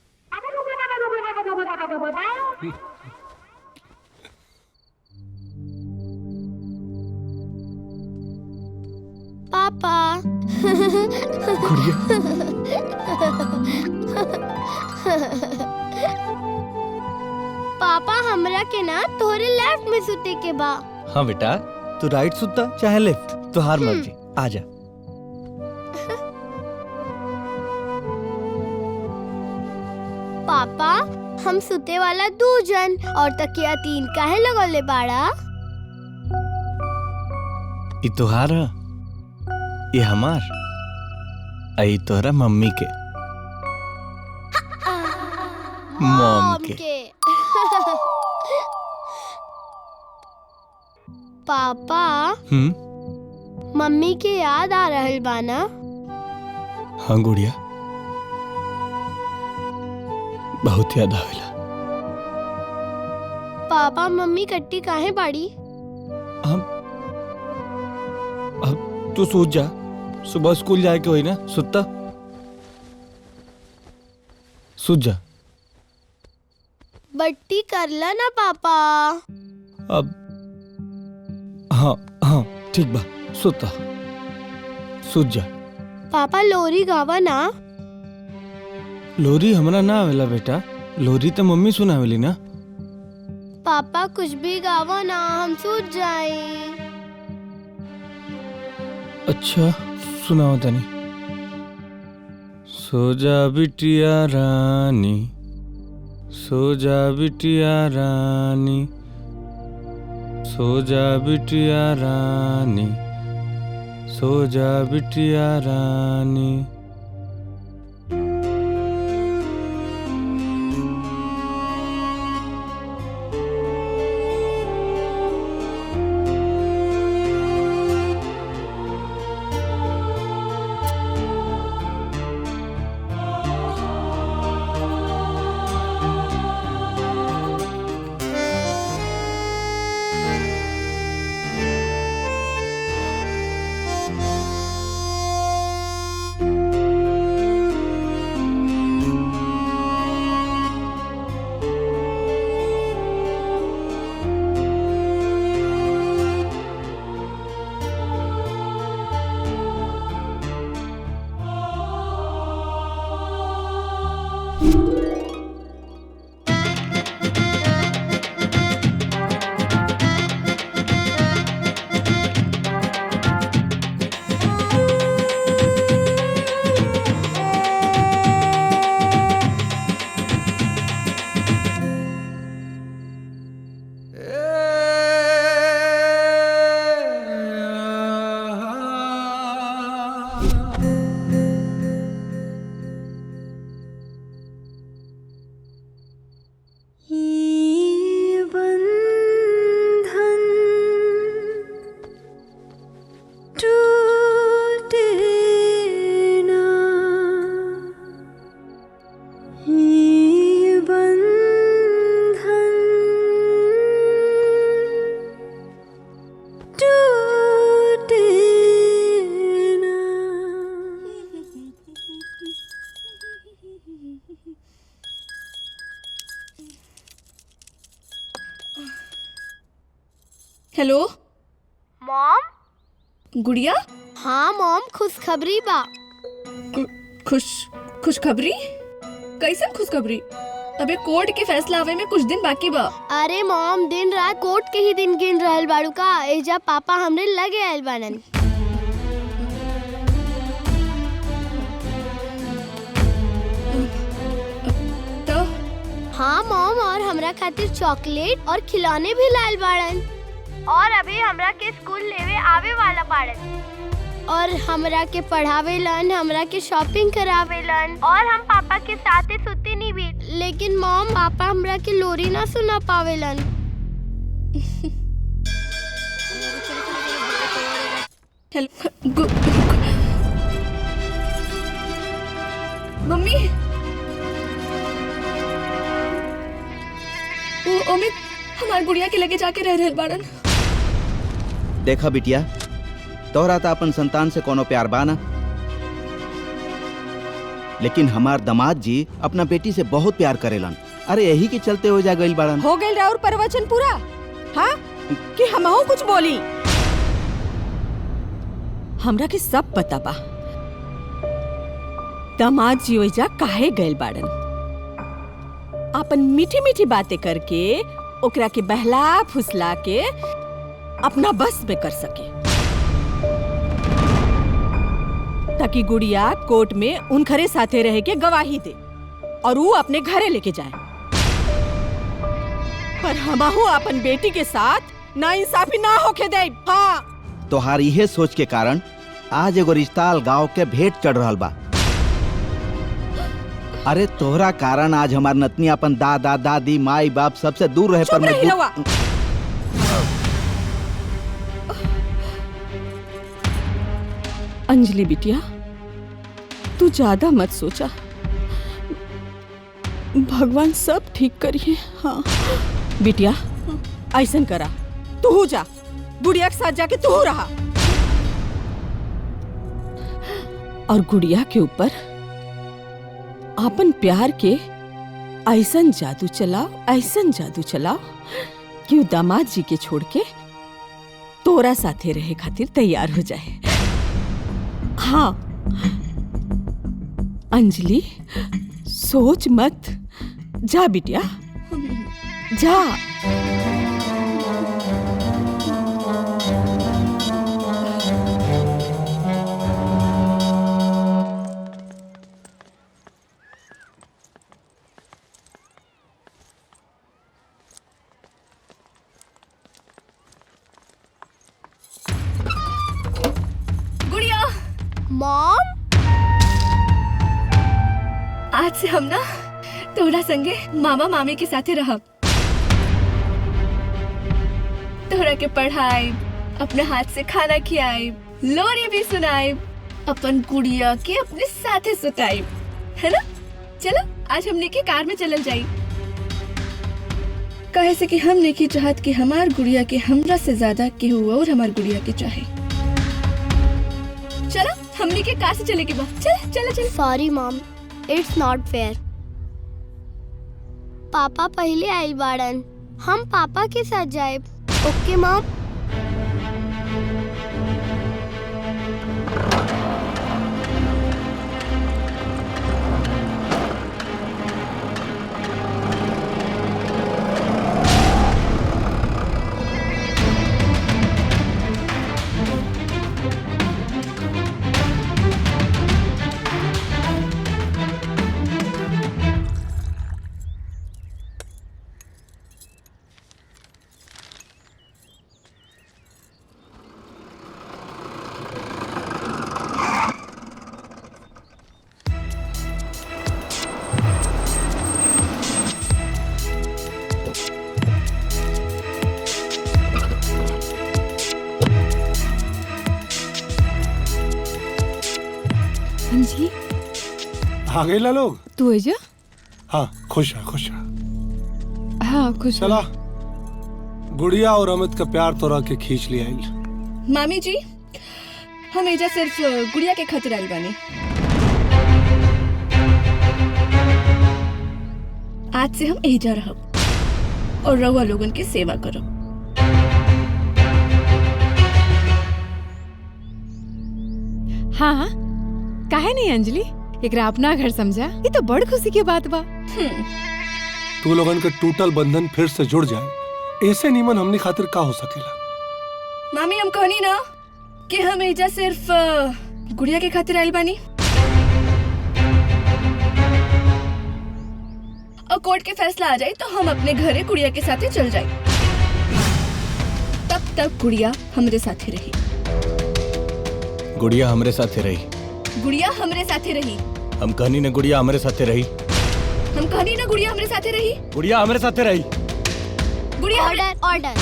पापा पापा हमरा के ना तोहरे लेफ्ट में सुते के बा। हाँ बेटा, तू राइट सुता चाहे लेफ्ट, तो हार मर्जी। आजा। पापा हम सुते वाला 2 जन और तकिया 3 काहे लगौले बाड़ा? ये तोहार है, ये हमार, आई तोहरा मम्मी के। मॉम के। पापा मम्मी के याद आ रहल बा ना? हाँ गुड़िया, बहुत याद आवेला। पापा मम्मी कट्टी काहे बाड़ी? अब तू सोच जा, सुबह स्कूल जाए के होई ना, सुत्ता सूझ जा। बट्टी कर ला ना पापा। अब हाँ हाँ ठीक बा, सुता सूझ जा। पापा लोरी गावा ना। लोरी हमरा ना आवेला बेटा, लोरी तो मम्मी सुनावेली ना। पापा कुछ भी गावा ना, हम सूझ जाए। अच्छा सुनाओ तनी। सो जा बिटिया रानी, सो जा बिटिया रानी, सो जा बिटिया रानी, सो जा बिटिया रानी। Hello mom. गुड़िया। हाँ मॉम, खुशखबरी बा। खुशखबरी? कैसन खुशखबरी? अबे कोर्ट के फैसला आवे में कुछ दिन बाकी बा। अरे मॉम, दिन रात कोर्ट के ही दिन गिन रहल बाड़ू का। एजा पापा हमरे लगे आयल बानन। तो हाँ मॉम, और हमरा खातिर चॉकलेट और खिलौने भी लायल बाड़न। और अभी हमरा के स्कूल लेवे आवे वाला बाड़न। और हमरा के पढ़ावेलन, हमरा के शॉपिंग करावेलन, और हम पापा के साथे सुते नहीं भी। लेकिन मॉम, पापा हमरा के लोरी ना सुना पावेलन। मम्मी, वो अमित हमार गुड़िया के लगे जाके रह रहल बाड़न। देखा बिटिया, तोहरा तो अपन संतान से कोनो प्यार बाना, लेकिन हमार दामाद जी अपना बेटी से बहुत प्यार करेलन। अरे यही के चलते हो जा गइल बाड़न। हो गइल राउर प्रवचन पूरा? हाँ कि हमहू कुछ बोली? हमरा के सब पता बा दामाद जी ओइजा काहे गइल बाड़न। अपन मीठी मीठी बातें करके ओकरा के बहला फुसला के अपना बस में कर सके, ताकि गुड़िया कोर्ट में उनखरे साथे रह के गवाही दे और वो अपने घरे लेके जाए। पर हमहू अपन बेटी के साथ नाइंसाफी ना होके दे। हाँ, तोहार इहे सोच के कारण आज एगो रिश्ता गांव के भेंट चढ़ रहल बा। अरे तोहरा कारण आज हमार नतनी अपन दादा दादी माई बाप सबसे दूर रहे पर मजबूर। अंजलि बिटिया, तू ज्यादा मत सोचा, भगवान सब ठीक करिए। हाँ बिटिया, ऐसन करा, तू जा गुड़िया के साथ जाके तू रहा, और गुड़िया के ऊपर अपन प्यार के ऐसन जादू चलाओ, ऐसन जादू चलाओ कि दामाद जी के छोड़ के तोरा साथे रहे खातिर तैयार हो जाए। हाँ अंजलि, सोच मत, जा बिटिया जा। गुड़िया, मॉम, आज से हम ना तोरा संगे मामा मामी के साथे रहब। तोरा के पढ़ाई, अपने हाथ से खाना खियाई, लोरी भी सुनाई, अपन गुड़िया के अपने साथे सुताई, है ना? चलो आज हमने के कार में चलल जाई। कहे से कि हम नहीं चाहत कि हमार गुड़िया के हमरा से ज्यादा केहू और हमार गुड़िया के चाहे। चलो हमने के कार से चले के बाद चल चल चल। Sorry mom, it's not fair. पापा पहले आइल बाड़न, हम पापा के साथ जाए। ओके मॉम। अंजलि, आ गए ला लोग? तू है जा? हाँ खुश है खुश है। हाँ खुश। चला, गुड़िया और अमित का प्यार तोरा के खींच लिया। मामी जी, हम एजा सिर्फ गुड़िया के खातिर आइल बानी। आज से हम एजा रहब और रउआ लोगन के सेवा करब। हाँ हाँ, काहे नहीं अंजलि, एकरा अपना घर समझा, ये तो बड़ खुशी की बात बा। तू लोगन के टूटल बंधन फिर से जुड़ जाए, ऐसे नीमन हमनी खातिर का हो सकेला। मामी हम कहनी ना कि हम एजा सिर्फ गुड़िया के खातिर आइल बानी। और कोर्ट के फैसला आ जाए तो हम अपने घरे गुड़िया के साथे चल जाए। तब तक गुड़िया हमरे साथे रही। गुड़िया हमरे साथे रही। गुड़िया हमरे साथे रही। हम कहनी ना गुड़िया हमरे साथे रही। हम कहनी ना गुड़िया हमरे साथे रही। गुड़िया हमरे साथे रही। गुड़िया ऑर्डर ऑर्डर।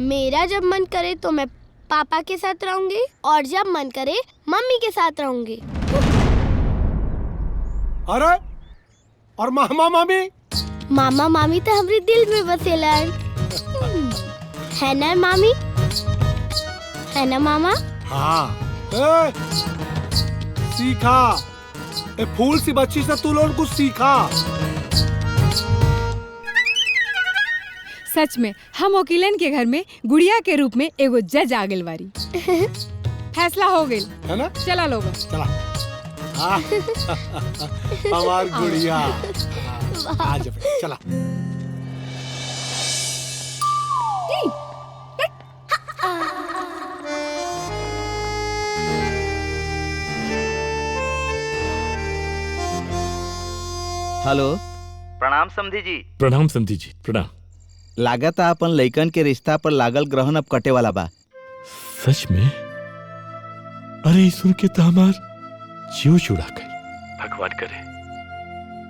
मेरा जब मन करे तो मैं पापा के साथ रहूंगी और जब मन करे मम्मी के साथ रहूंगी। अरे और मामा मामी? मामा मामी तो हमारे दिल में बसेलन। है ना मामी? है ना मामा? हाँ। ए, सीखा, ए फूल सी बच्ची से तू लोग कुछ सीखा। सच में हम वकीलन के घर में गुड़िया के रूप में एगो जज आ गेल बारी। फैसला हो गेल, है ना? चला लोग चला। हमार गुड़िया आज चला। हेलो, प्रणाम समधी जी। प्रणाम समधी जी, प्रणाम। लागत अपन लइकन के रिश्ता पर लागल ग्रहण अब कटे वाला बा। सच में? अरे सुन के तो हमार जीव जुड़ा गई। भगवान करे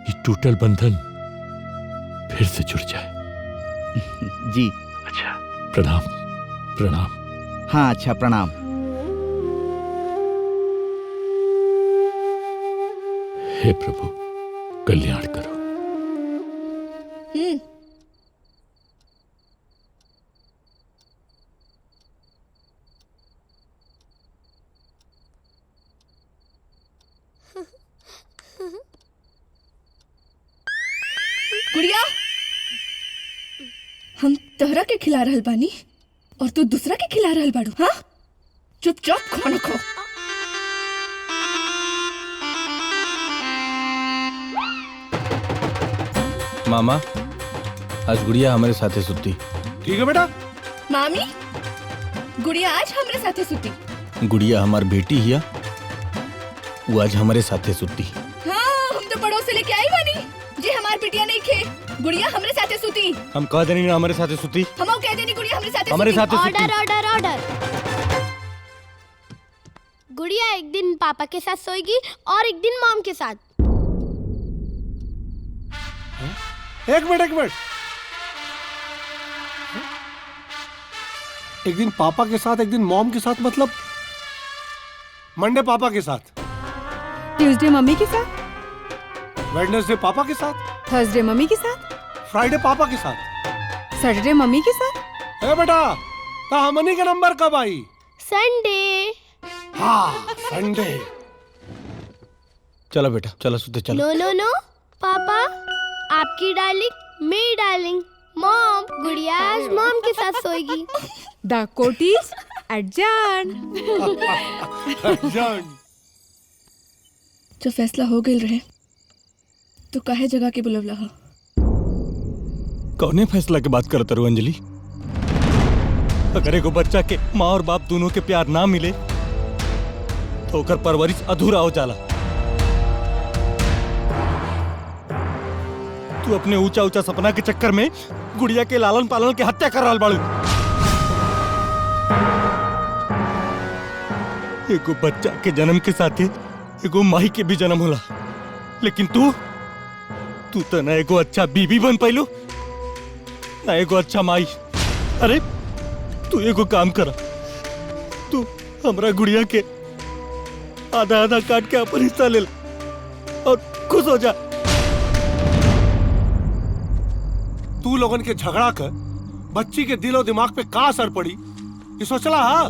ये टूटल बंधन फिर से जुड़ जाए। जी। अच्छा, प्रणाम प्रणाम। हाँ अच्छा, प्रणाम। हे प्रभु, कल्याण करो। हम तोहरा के खिला रहल बानी और तू दूसरा के खिला रहल बाड़ू। हाँ, चुपचाप खाना खो। मामा, आज गुड़िया हमारे साथे सुती। ठीक है बेटा। मामी, गुड़िया आज हमरे साथे सुती। गुड़िया हमार बेटी हिया, वो आज हमारे साथे सुती। हाँ, हम तो पड़ोस से लेके आई बानी जे हमार बिटिया नहीं खे। गुड़िया हमरे साथे सुती। हम कह देनी ना हमारे साथे सुती। हम कह देनी गुड़िया हमरे साथे हमारे सुती। साथे सुती। Order order order. गुड़िया एक दिन पापा के साथ सोएगी और एक दिन मॉम के साथ। एक मिनट एक दिन पापा के साथ एक दिन मॉम के साथ, मतलब मंडे पापा के साथ, ट्यूसडे मम्मी के साथ, वेडनेसडे पापा के साथ, थर्सडे मम्मी के साथ, फ्राइडे पापा के साथ, सैटरडे मम्मी के साथ। ए बेटा, तो हमनी का नंबर कब आई? संडे। हाँ, संडे। चलो बेटा, चलो सुते चलो। नो नो नो पापा, आपकी डार्लिंग मेरी डार्लिंग मॉम। गुड़िया आज मॉम के साथ सोएगी। द कोर्ट इज एडजर्न। जो फैसला हो गई रहे तो काहे जगह के बुलवला हो? कौने फैसला के बात करत रू अंजलि? अगर एगो बच्चा के माँ और बाप दोनों के प्यार ना मिले तो ओकर परवरिश अधूरा हो जाला। तू अपने ऊंचा ऊंचा सपना के चक्कर में गुड़िया के लालन पालन के हत्या कर रहा बाड़ू। एगो बच्चा के जन्म के साथे एगो माही के भी जन्म होला, लेकिन तू तो ना एगो अच्छा बीबी बन पाइलो ना एगो अच्छा माई। अरे तू एगो काम कर, तू हमरा गुड़िया के आधा आधा काट के अपन हिस्सा ले और खुश हो जा। तू लोगन के झगड़ा कर बच्ची के दिलो दिमाग पे का असर पड़ी ये सोचला? हाँ,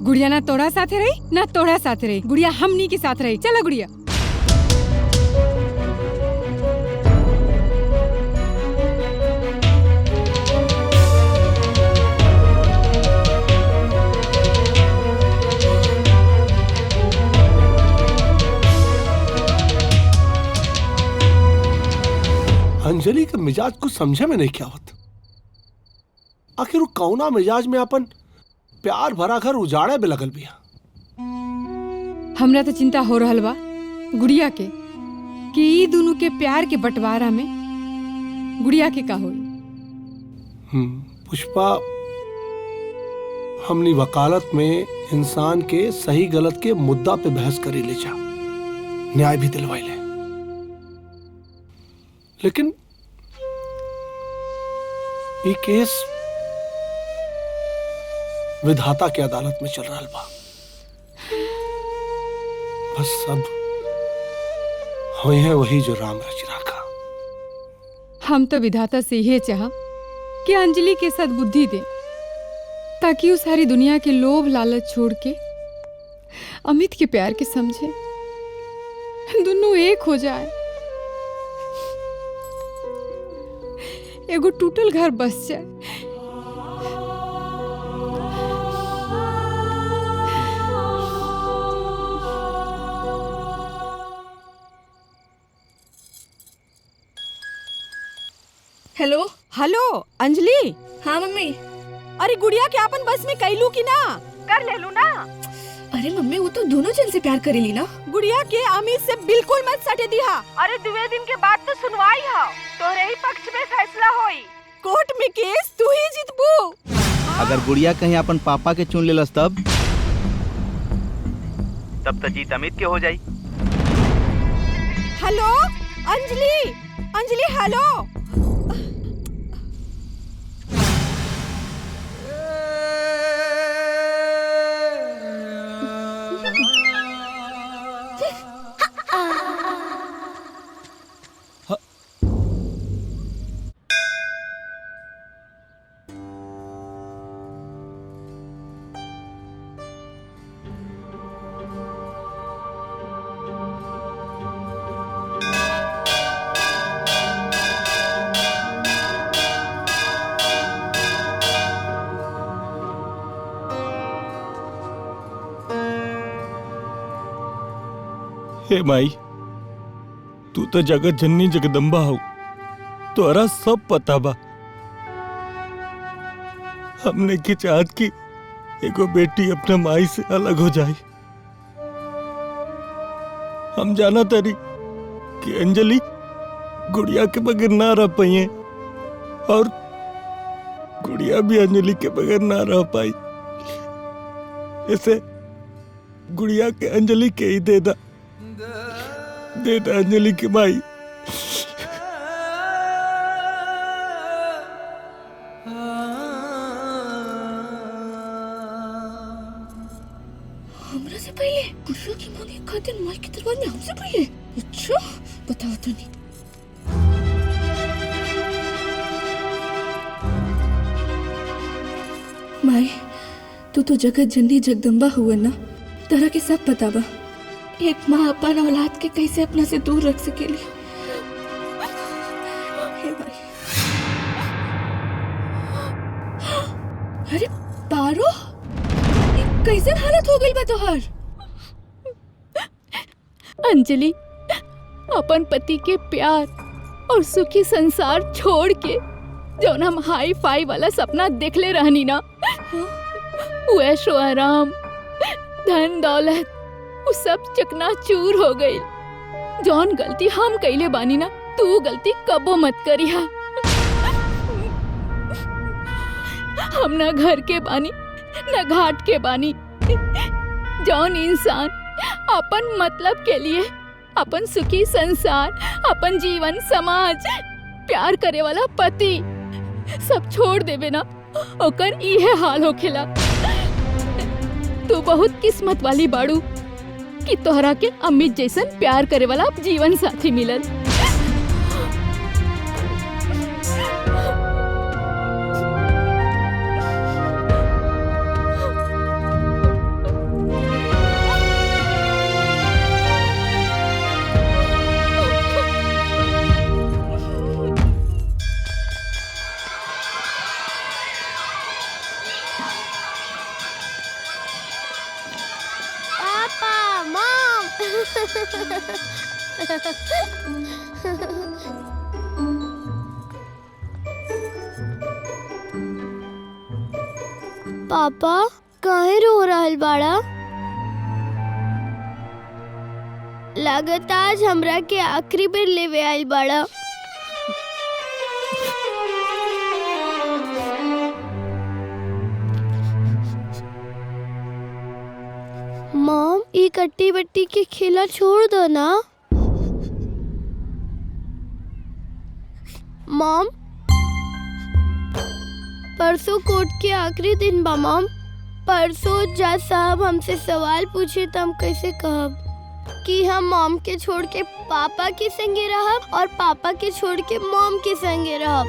गुड़िया ना तोड़ा साथे रही ना तोड़ा साथे रही, गुड़िया हमनी के साथ रही। चलो गुड़िया। अंजलि का मिजाज कुछ समझे में नहीं क्या होता। आखिर वो कौना मिजाज में अपन प्यार भरा घर उजाड़े में लगल बिया। हमरा तो चिंता हो रहल बा गुड़िया के कि ई दोनों के प्यार के बंटवारा में गुड़िया के का होई। पुष्पा, हमनी वकालत में इंसान के सही गलत के मुद्दा पे बहस करी ले जा, न्याय भी दिलवाई ले, लेकिन ये केस विधाता की अदालत में चल रहा बा। बस सब हुई है वही जो राम रच रखा। हम तो विधाता से यह चाह कि अंजलि के साथ बुद्धि दे ताकि वो सारी दुनिया के लोभ लालच छोड़ के अमित के प्यार के समझे, दोनों एक हो जाए, एगो टूटल घर बस जाए। Hello hello Anjali. हाँ मम्मी। अरे गुड़िया के अपन बस में कैलू की ना? कर ले लू ना? अरे मम्मी, वो तो दोनों जन से प्यार करेली ना। गुड़िया के अमित से बिल्कुल मत सटे दिहा। अरे दुए दिन के बाद तो सुनवाई है, तोरे ही पक्ष में फैसला होई। कोर्ट में केस तू ही जीतबू। अगर गुड़िया कहीं अपन पापा के चुन लेलस तब तो जीत अमित के हो जाई। Hello Anjali, Anjali hello. हे माई, तू तो जगत जननी जगदम्बा हो, तोरा सब पता बा। हमने की चाहत की एगो बेटी अपने माई से अलग हो जाए। हम जाना तारी कि अंजलि गुड़िया के बगैर ना रह पाई है और गुड़िया भी अंजलि के बगैर ना रह पाई। इसे गुड़िया के अंजलि के ही दे दा अंजलि की माई। हमरा से पहले गुड़िया की मांगे खातिर माई के दरबार में हमसे पहले? अच्छा बताओ तो नहीं। माई तू तो जगत जननी जगदम्बा हुआ ना, तरह के सब पता बा। एक माँ अपन औलाद के कैसे अपना से दूर रख सकेली। हे भाई। अरे पारो, कैसे हालत हो गई बा तोहर? अंजलि अपन पति के प्यार और सुखी संसार छोड़ के जौन हम हाई फाई वाला सपना देखले रहनी ना, वो ऐशो आराम, धन दौलत, वो सब चकनाचूर हो गई। जौन गलती हम कइले बानी ना, तू गलती कबो मत करिहा। हम ना घर के बानी न घाट के बानी। जौन इंसान अपन मतलब के लिए अपन सुखी संसार, अपन जीवन, समाज, प्यार करे वाला पति सब छोड़ देवे ना, ओकर इहे हाल होखेला। तू बहुत किस्मत वाली बाड़ू कि तोहरा के अमित जैसन प्यार करे वाला जीवन साथी मिलल। पापा काहे रो रहल बाड़ा? लागत आज हमरा के आखिरी बेर लेवे आइल बाड़ा। मॉम, ये कट्टी बट्टी के खेला छोड़ दो ना। मॉम, परसों कोर्ट के आखिरी दिन बा मॉम। परसों जज साहब हमसे सवाल पूछे तो हम कैसे कहब कि हम मॉम के छोड़ के पापा के संगे रहब और पापा के छोड़ के मॉम के संगे रहब।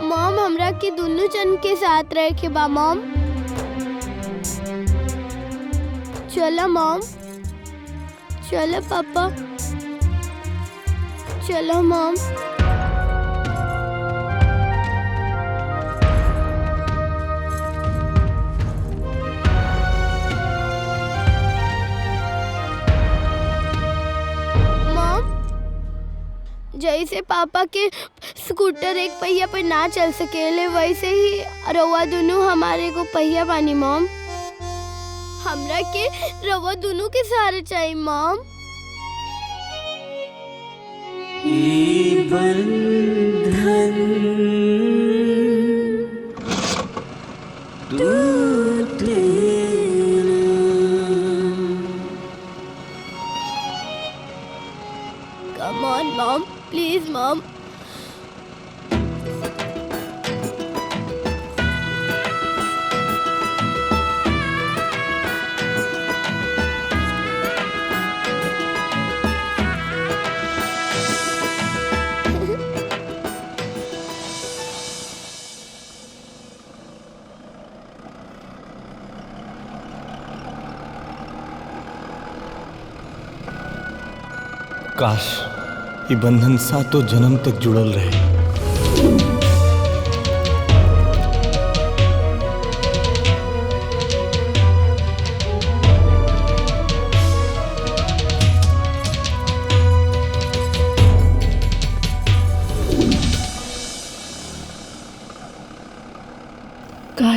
मॉम, हमरा के दोनों जन के साथ रह के बा मॉम। चलो मॉम, चलो पापा, चलो मॉम। जैसे पापा के स्कूटर एक पहिया पर ना चल सकेले, वैसे ही रउआ दोनों हमारे को पहिया बानी मॉम। हमरा के रउआ दोनों के सहारे चाहिए मॉम। ये बंधन टूटे ना। Come on mom, please mom. काश ये बंधन सातों जन्म तक जुड़ल रहे।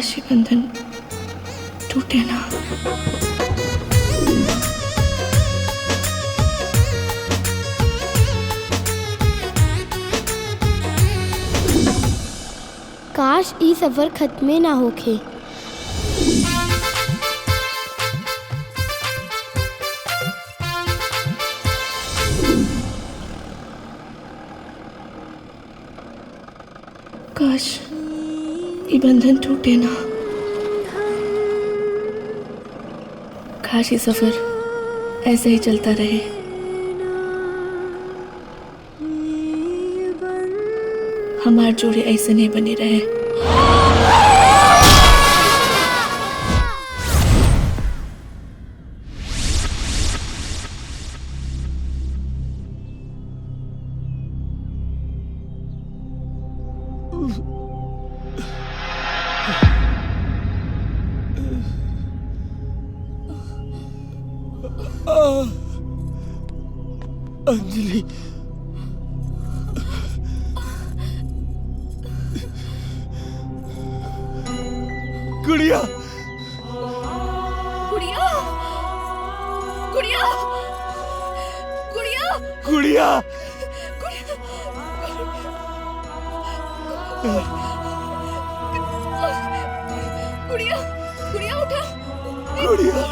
काश ये बंधन टूटे ना। काश ई सफर खत्मे ना होखे। काश ये बंधन टूटे ना। काश ये सफर ऐसे ही चलता रहे। हमारे जोड़े ऐसे नहीं बने रहे। अंजलि गुड़िया गुड़िया गुड़िया गुड़िया गुड़िया गुड़िया गुड़िया उठा गुड़िया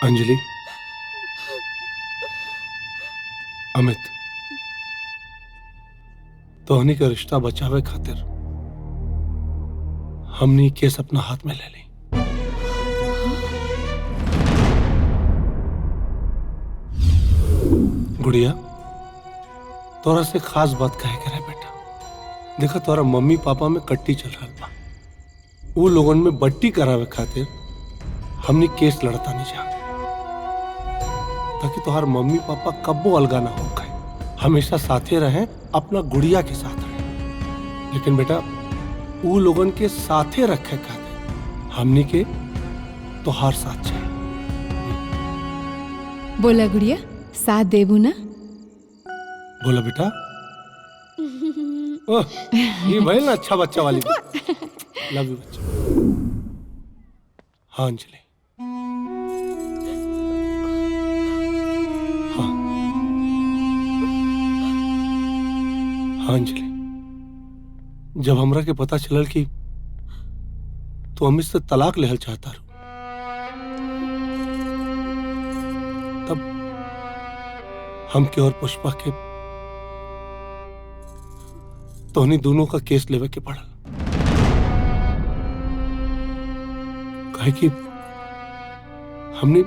अंजलि, अमित, तोहनी का रिश्ता बचावे खातिर हमने केस अपना हाथ में ले ली। गुड़िया, तोरा से खास बात कहे के रहे बेटा। देखा तोरा मम्मी पापा में कट्टी चल रहा बा। वो लोगन में बट्टी करावे खातिर हमने केस लड़ता नहीं जा, ताकि तुम्हारे मम्मी पापा कब्बो अलगा ना हो गए, हमेशा साथे रहें, अपना गुड़िया के साथ रहें। लेकिन बेटा वो लोगन के साथे रखे खातिर हमनी के तोहार साथ चाहिए। बोला गुड़िया, साथ देबू ना? बोला बेटा। ओह, ये भाई ना अच्छा बच्चा वाली बात। लव यू बच्चा। हाँ अंजलि, हाँ अंजलि, जब हमरा के पता चलल कि तू अमित से तलाक लेहल चाहता रू, तब हम के और पुष्पा के तोहनी दोनों का केस लेवे के पड़ल। कहे कि हमने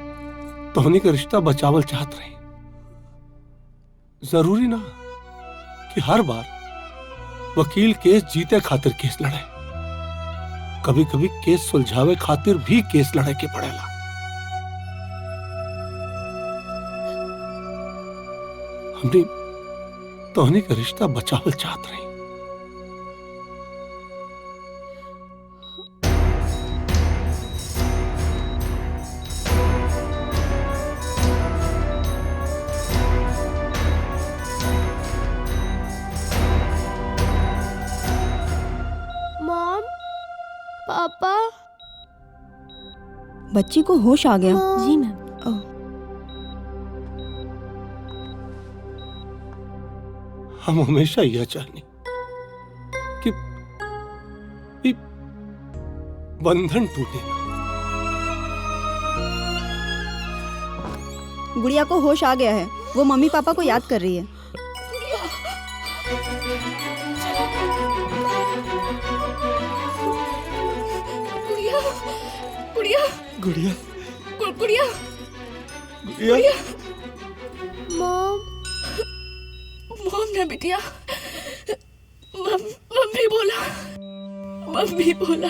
तोहनी का रिश्ता बचावल चाहत रही। जरूरी ना कि हर बार वकील केस जीते खातिर केस लड़े, कभी कभी केस सुलझावे खातिर भी केस लड़े के पड़ेला। हमने तोहनी का रिश्ता बचावल चाहत रही। पापा, बच्ची को होश आ गया? जी मैम। हम हमेशा यह चाहनी कि बंधन टूटे ना। गुड़िया को होश आ गया है, वो मम्मी पापा को याद कर रही है। गुड़िया गुड़िया गुड़िया गुड़िया मॉम, मॉम ना बिटिया, मम्मी बोला। मम्मी बोला।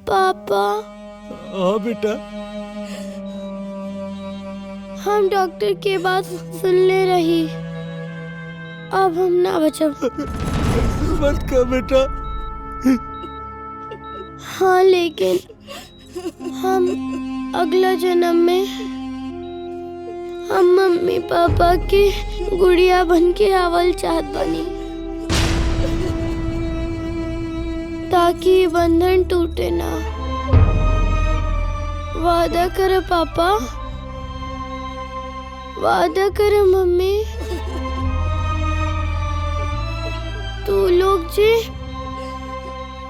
पापा हाँ बेटा। हम डॉक्टर के बात सुनले रही, अब हम ना बचब। मत कर बेटा। हाँ लेकिन हम अगला जन्म में हम मम्मी पापा के गुड़िया बन के आवल चाहत बनी, ताकि ये बंधन टूटे ना। वादा कर पापा, वादा कर मम्मी। तू लोग जी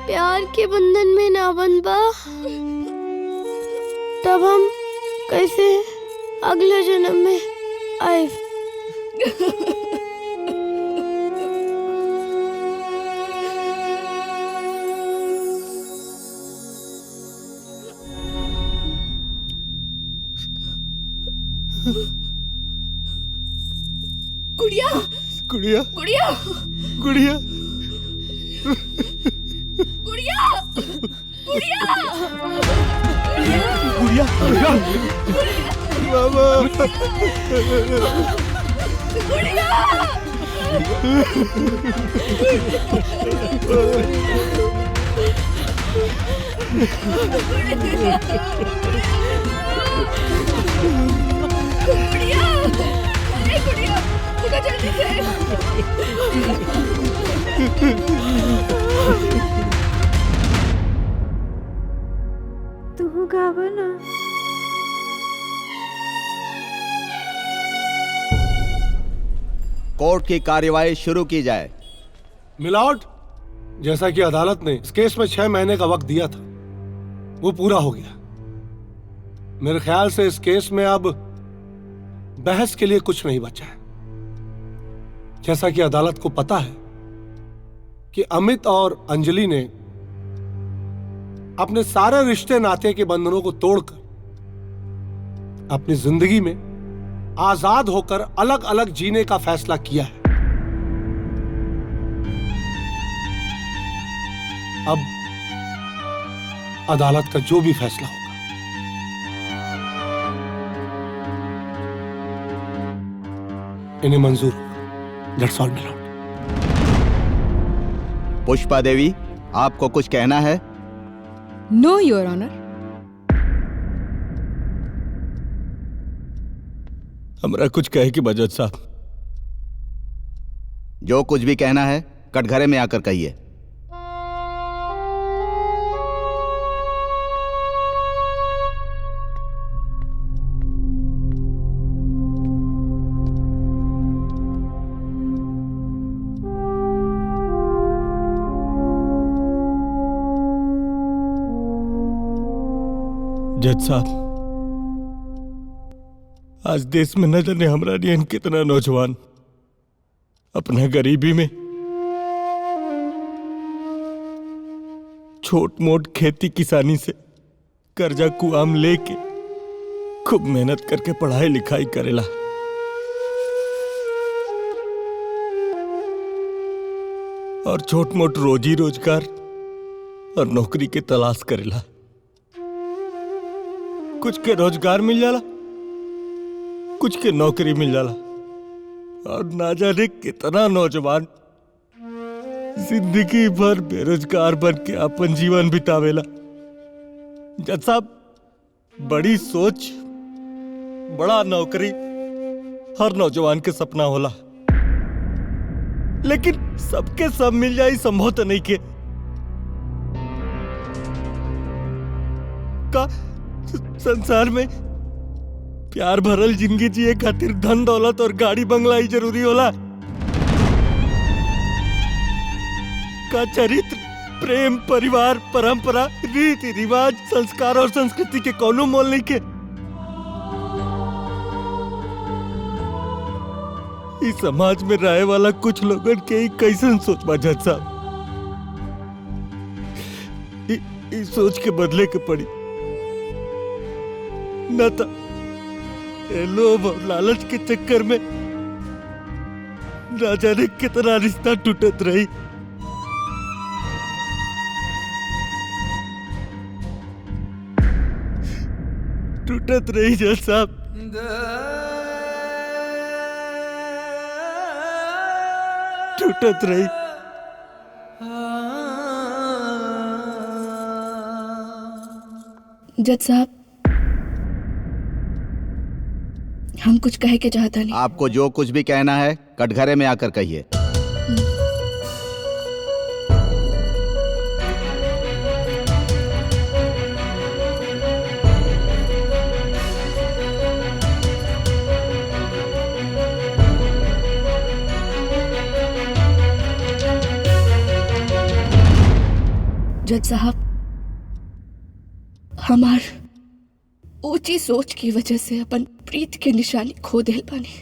प्यार के बंधन में ना बंधबा, तब हम कैसे अगले जन्म में आए। गुड़िया गुड़िया गुड़िया गुड़िया गुड़िया गुड़िया गुड़िया गुड़िया मामा जल्दी से। तू गावा ना। कोर्ट की कार्यवाही शुरू की जाए। मिलॉर्ड, जैसा कि अदालत ने इस केस में 6 महीने का वक्त दिया था, वो पूरा हो गया। मेरे ख्याल से इस केस में अब बहस के लिए कुछ नहीं बचा है। जैसा कि अदालत को पता है कि अमित और अंजलि ने अपने सारे रिश्ते नाते के बंधनों को तोड़कर अपनी जिंदगी में आजाद होकर अलग अलग जीने का फैसला किया है। अब अदालत का जो भी फैसला होगा इन्हें मंजूर होगा। That's all, my lord. Pushpa Devi, आपको कुछ कहना है? No your honour. हमरा कुछ कहे कि बजट साहब। जो कुछ भी कहना है कटघरे में आकर कहिए। जज साहब, आज देश में न जाने हमरा नियन कितना नौजवान अपना गरीबी में छोट मोट खेती किसानी से कर्जा कुआम लेके खूब मेहनत करके पढ़ाई लिखाई करेला। और छोट मोट रोजी रोजगार और नौकरी के तलाश करेला। कुछ के रोजगार मिल जाला, कुछ के नौकरी मिल जाला, और ना जाने कितना नौजवान जिंदगी भर बेरोजगार बन के अपन जीवन बितावेला। जज साहब, बड़ी सोच, बड़ा नौकरी हर नौजवान के सपना होला, लेकिन सबके सब मिल जाए संभव तो नहीं के। का संसार में प्यार भरल जिंदगी जिए खातिर धन दौलत और गाड़ी बंगला ही जरूरी होला? का चरित्र, प्रेम, परिवार, परंपरा, रीति रिवाज, संस्कार और संस्कृति के कोनो मोल नहीं के? इस समाज में रहे वाला कुछ लोगन के ही कैसन सोच बा जज साहब? इस सोच के बदले के पड़ी, न तो लोभ और लालच के चक्कर में न जाने कितना रिश्ता टूटत रही। टूटत रही जज साहब, टूटत रही। जज साहब, हम कुछ कहे के चाहता नहीं। आपको जो कुछ भी कहना है कटघरे में आकर कहिए। जज साहब, हमार ऊंची सोच की वजह से अपन प्रीत के निशानी खो दिल पानी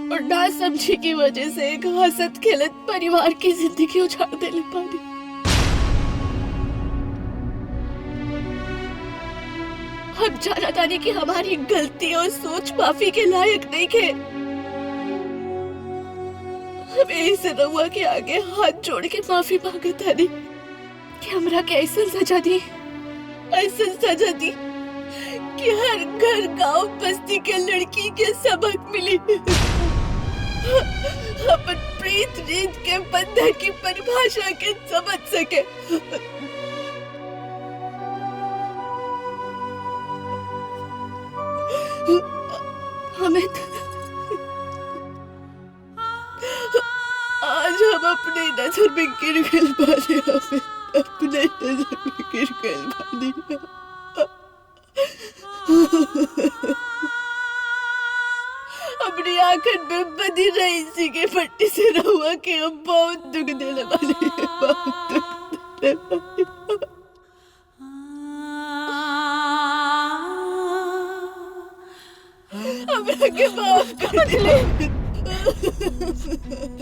और ना समझी की वजह से एक हंसत खेलत परिवार की जिंदगी उजाड़ दिल पानी। हम जाना तानी कि हमारी गलती और सोच माफी के लायक नहीं थे। हमें इसे रहुआ के आगे हाथ जोड़ के माफी मांगे तानी कि हमरा के ऐसा सजा दी कि हर घर गांव बस्ती के लड़की के सबक मिली, अपन प्रीत रीत के बंधन की परिभाषा के समझ सके। हमें आज हम अपनी नजर में गिर गए बानी, हमें अपने नजर में गिर गए बानी। अपनी आंखन में बंधी रही सी के पट्टी से रहुआ के हम बहुत दुख देने वाले, बहुत दुख देने वाले। हमरा के माफ कर दे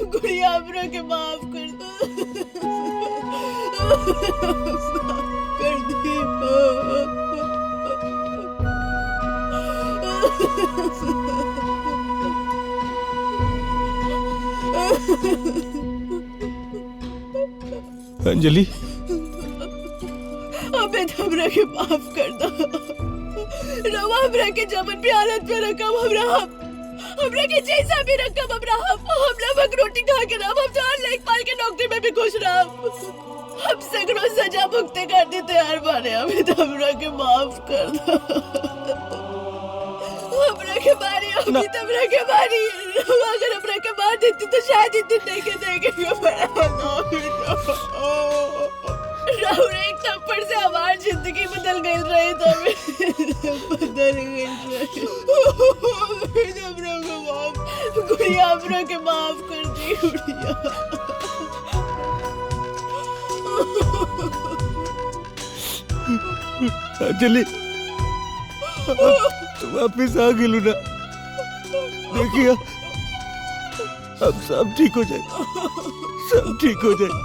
गुड़िया, हमरा के माफ कर दो, कर दी। अंजलि, अबे हमरा के माफ कर दो। रवा हमरा के जबन भी हालत में रखम, हमरा के जैसा भी रखम, हमरा भग रोटी खा के रहा, हम चार लेखपाल के नौकरी में भी खुश रहा। हम सगरों सजा भुगते कर दी तैयार बाने, हमें तो हमरा के माफ कर दो। हमरा के मारी, अभी तो हमरा के मारी। अगर हमरा के मार देती तो शायद इतनी देखे के बड़ा राहुल एक थप्पड़ से हमारी जिंदगी बदल गई रही, तो बदल गई गुड़िया, हमरा के माफ कर दी गुड़िया। अंजलि, तुम वापिस आ गेलू ना, देखिए अब सब ठीक हो जाए, सब ठीक हो जाए।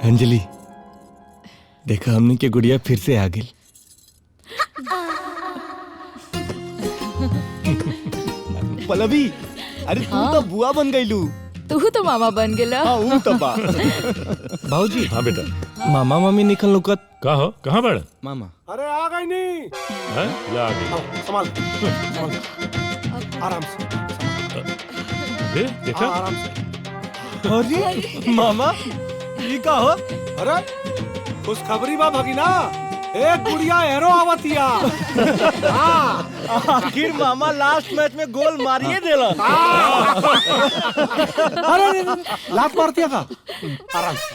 अंजलि, देखा हमने के गुड़िया फिर से आ गई। पल्लवी, अरे तू तो बुआ बन गईलू। तू तो मामा बन गेला। हाँ, ऊ तो बा। भाऊजी। हाँ बेटा। मामा मामी निकल लुकत। का हो, कहाँ बड़? मामा। अरे आ गई नहीं। हैं? ला आ गई। संभाल, आराम से। देखा? आराम से। अरे मामा, ये का हो? अरे खुशखबरी बा भगिना, एक गुड़िया एरो आवतिया। आखिर मामा लास्ट मैच में गोल मारिए देला। अरे लात मारतिया का? आराम से।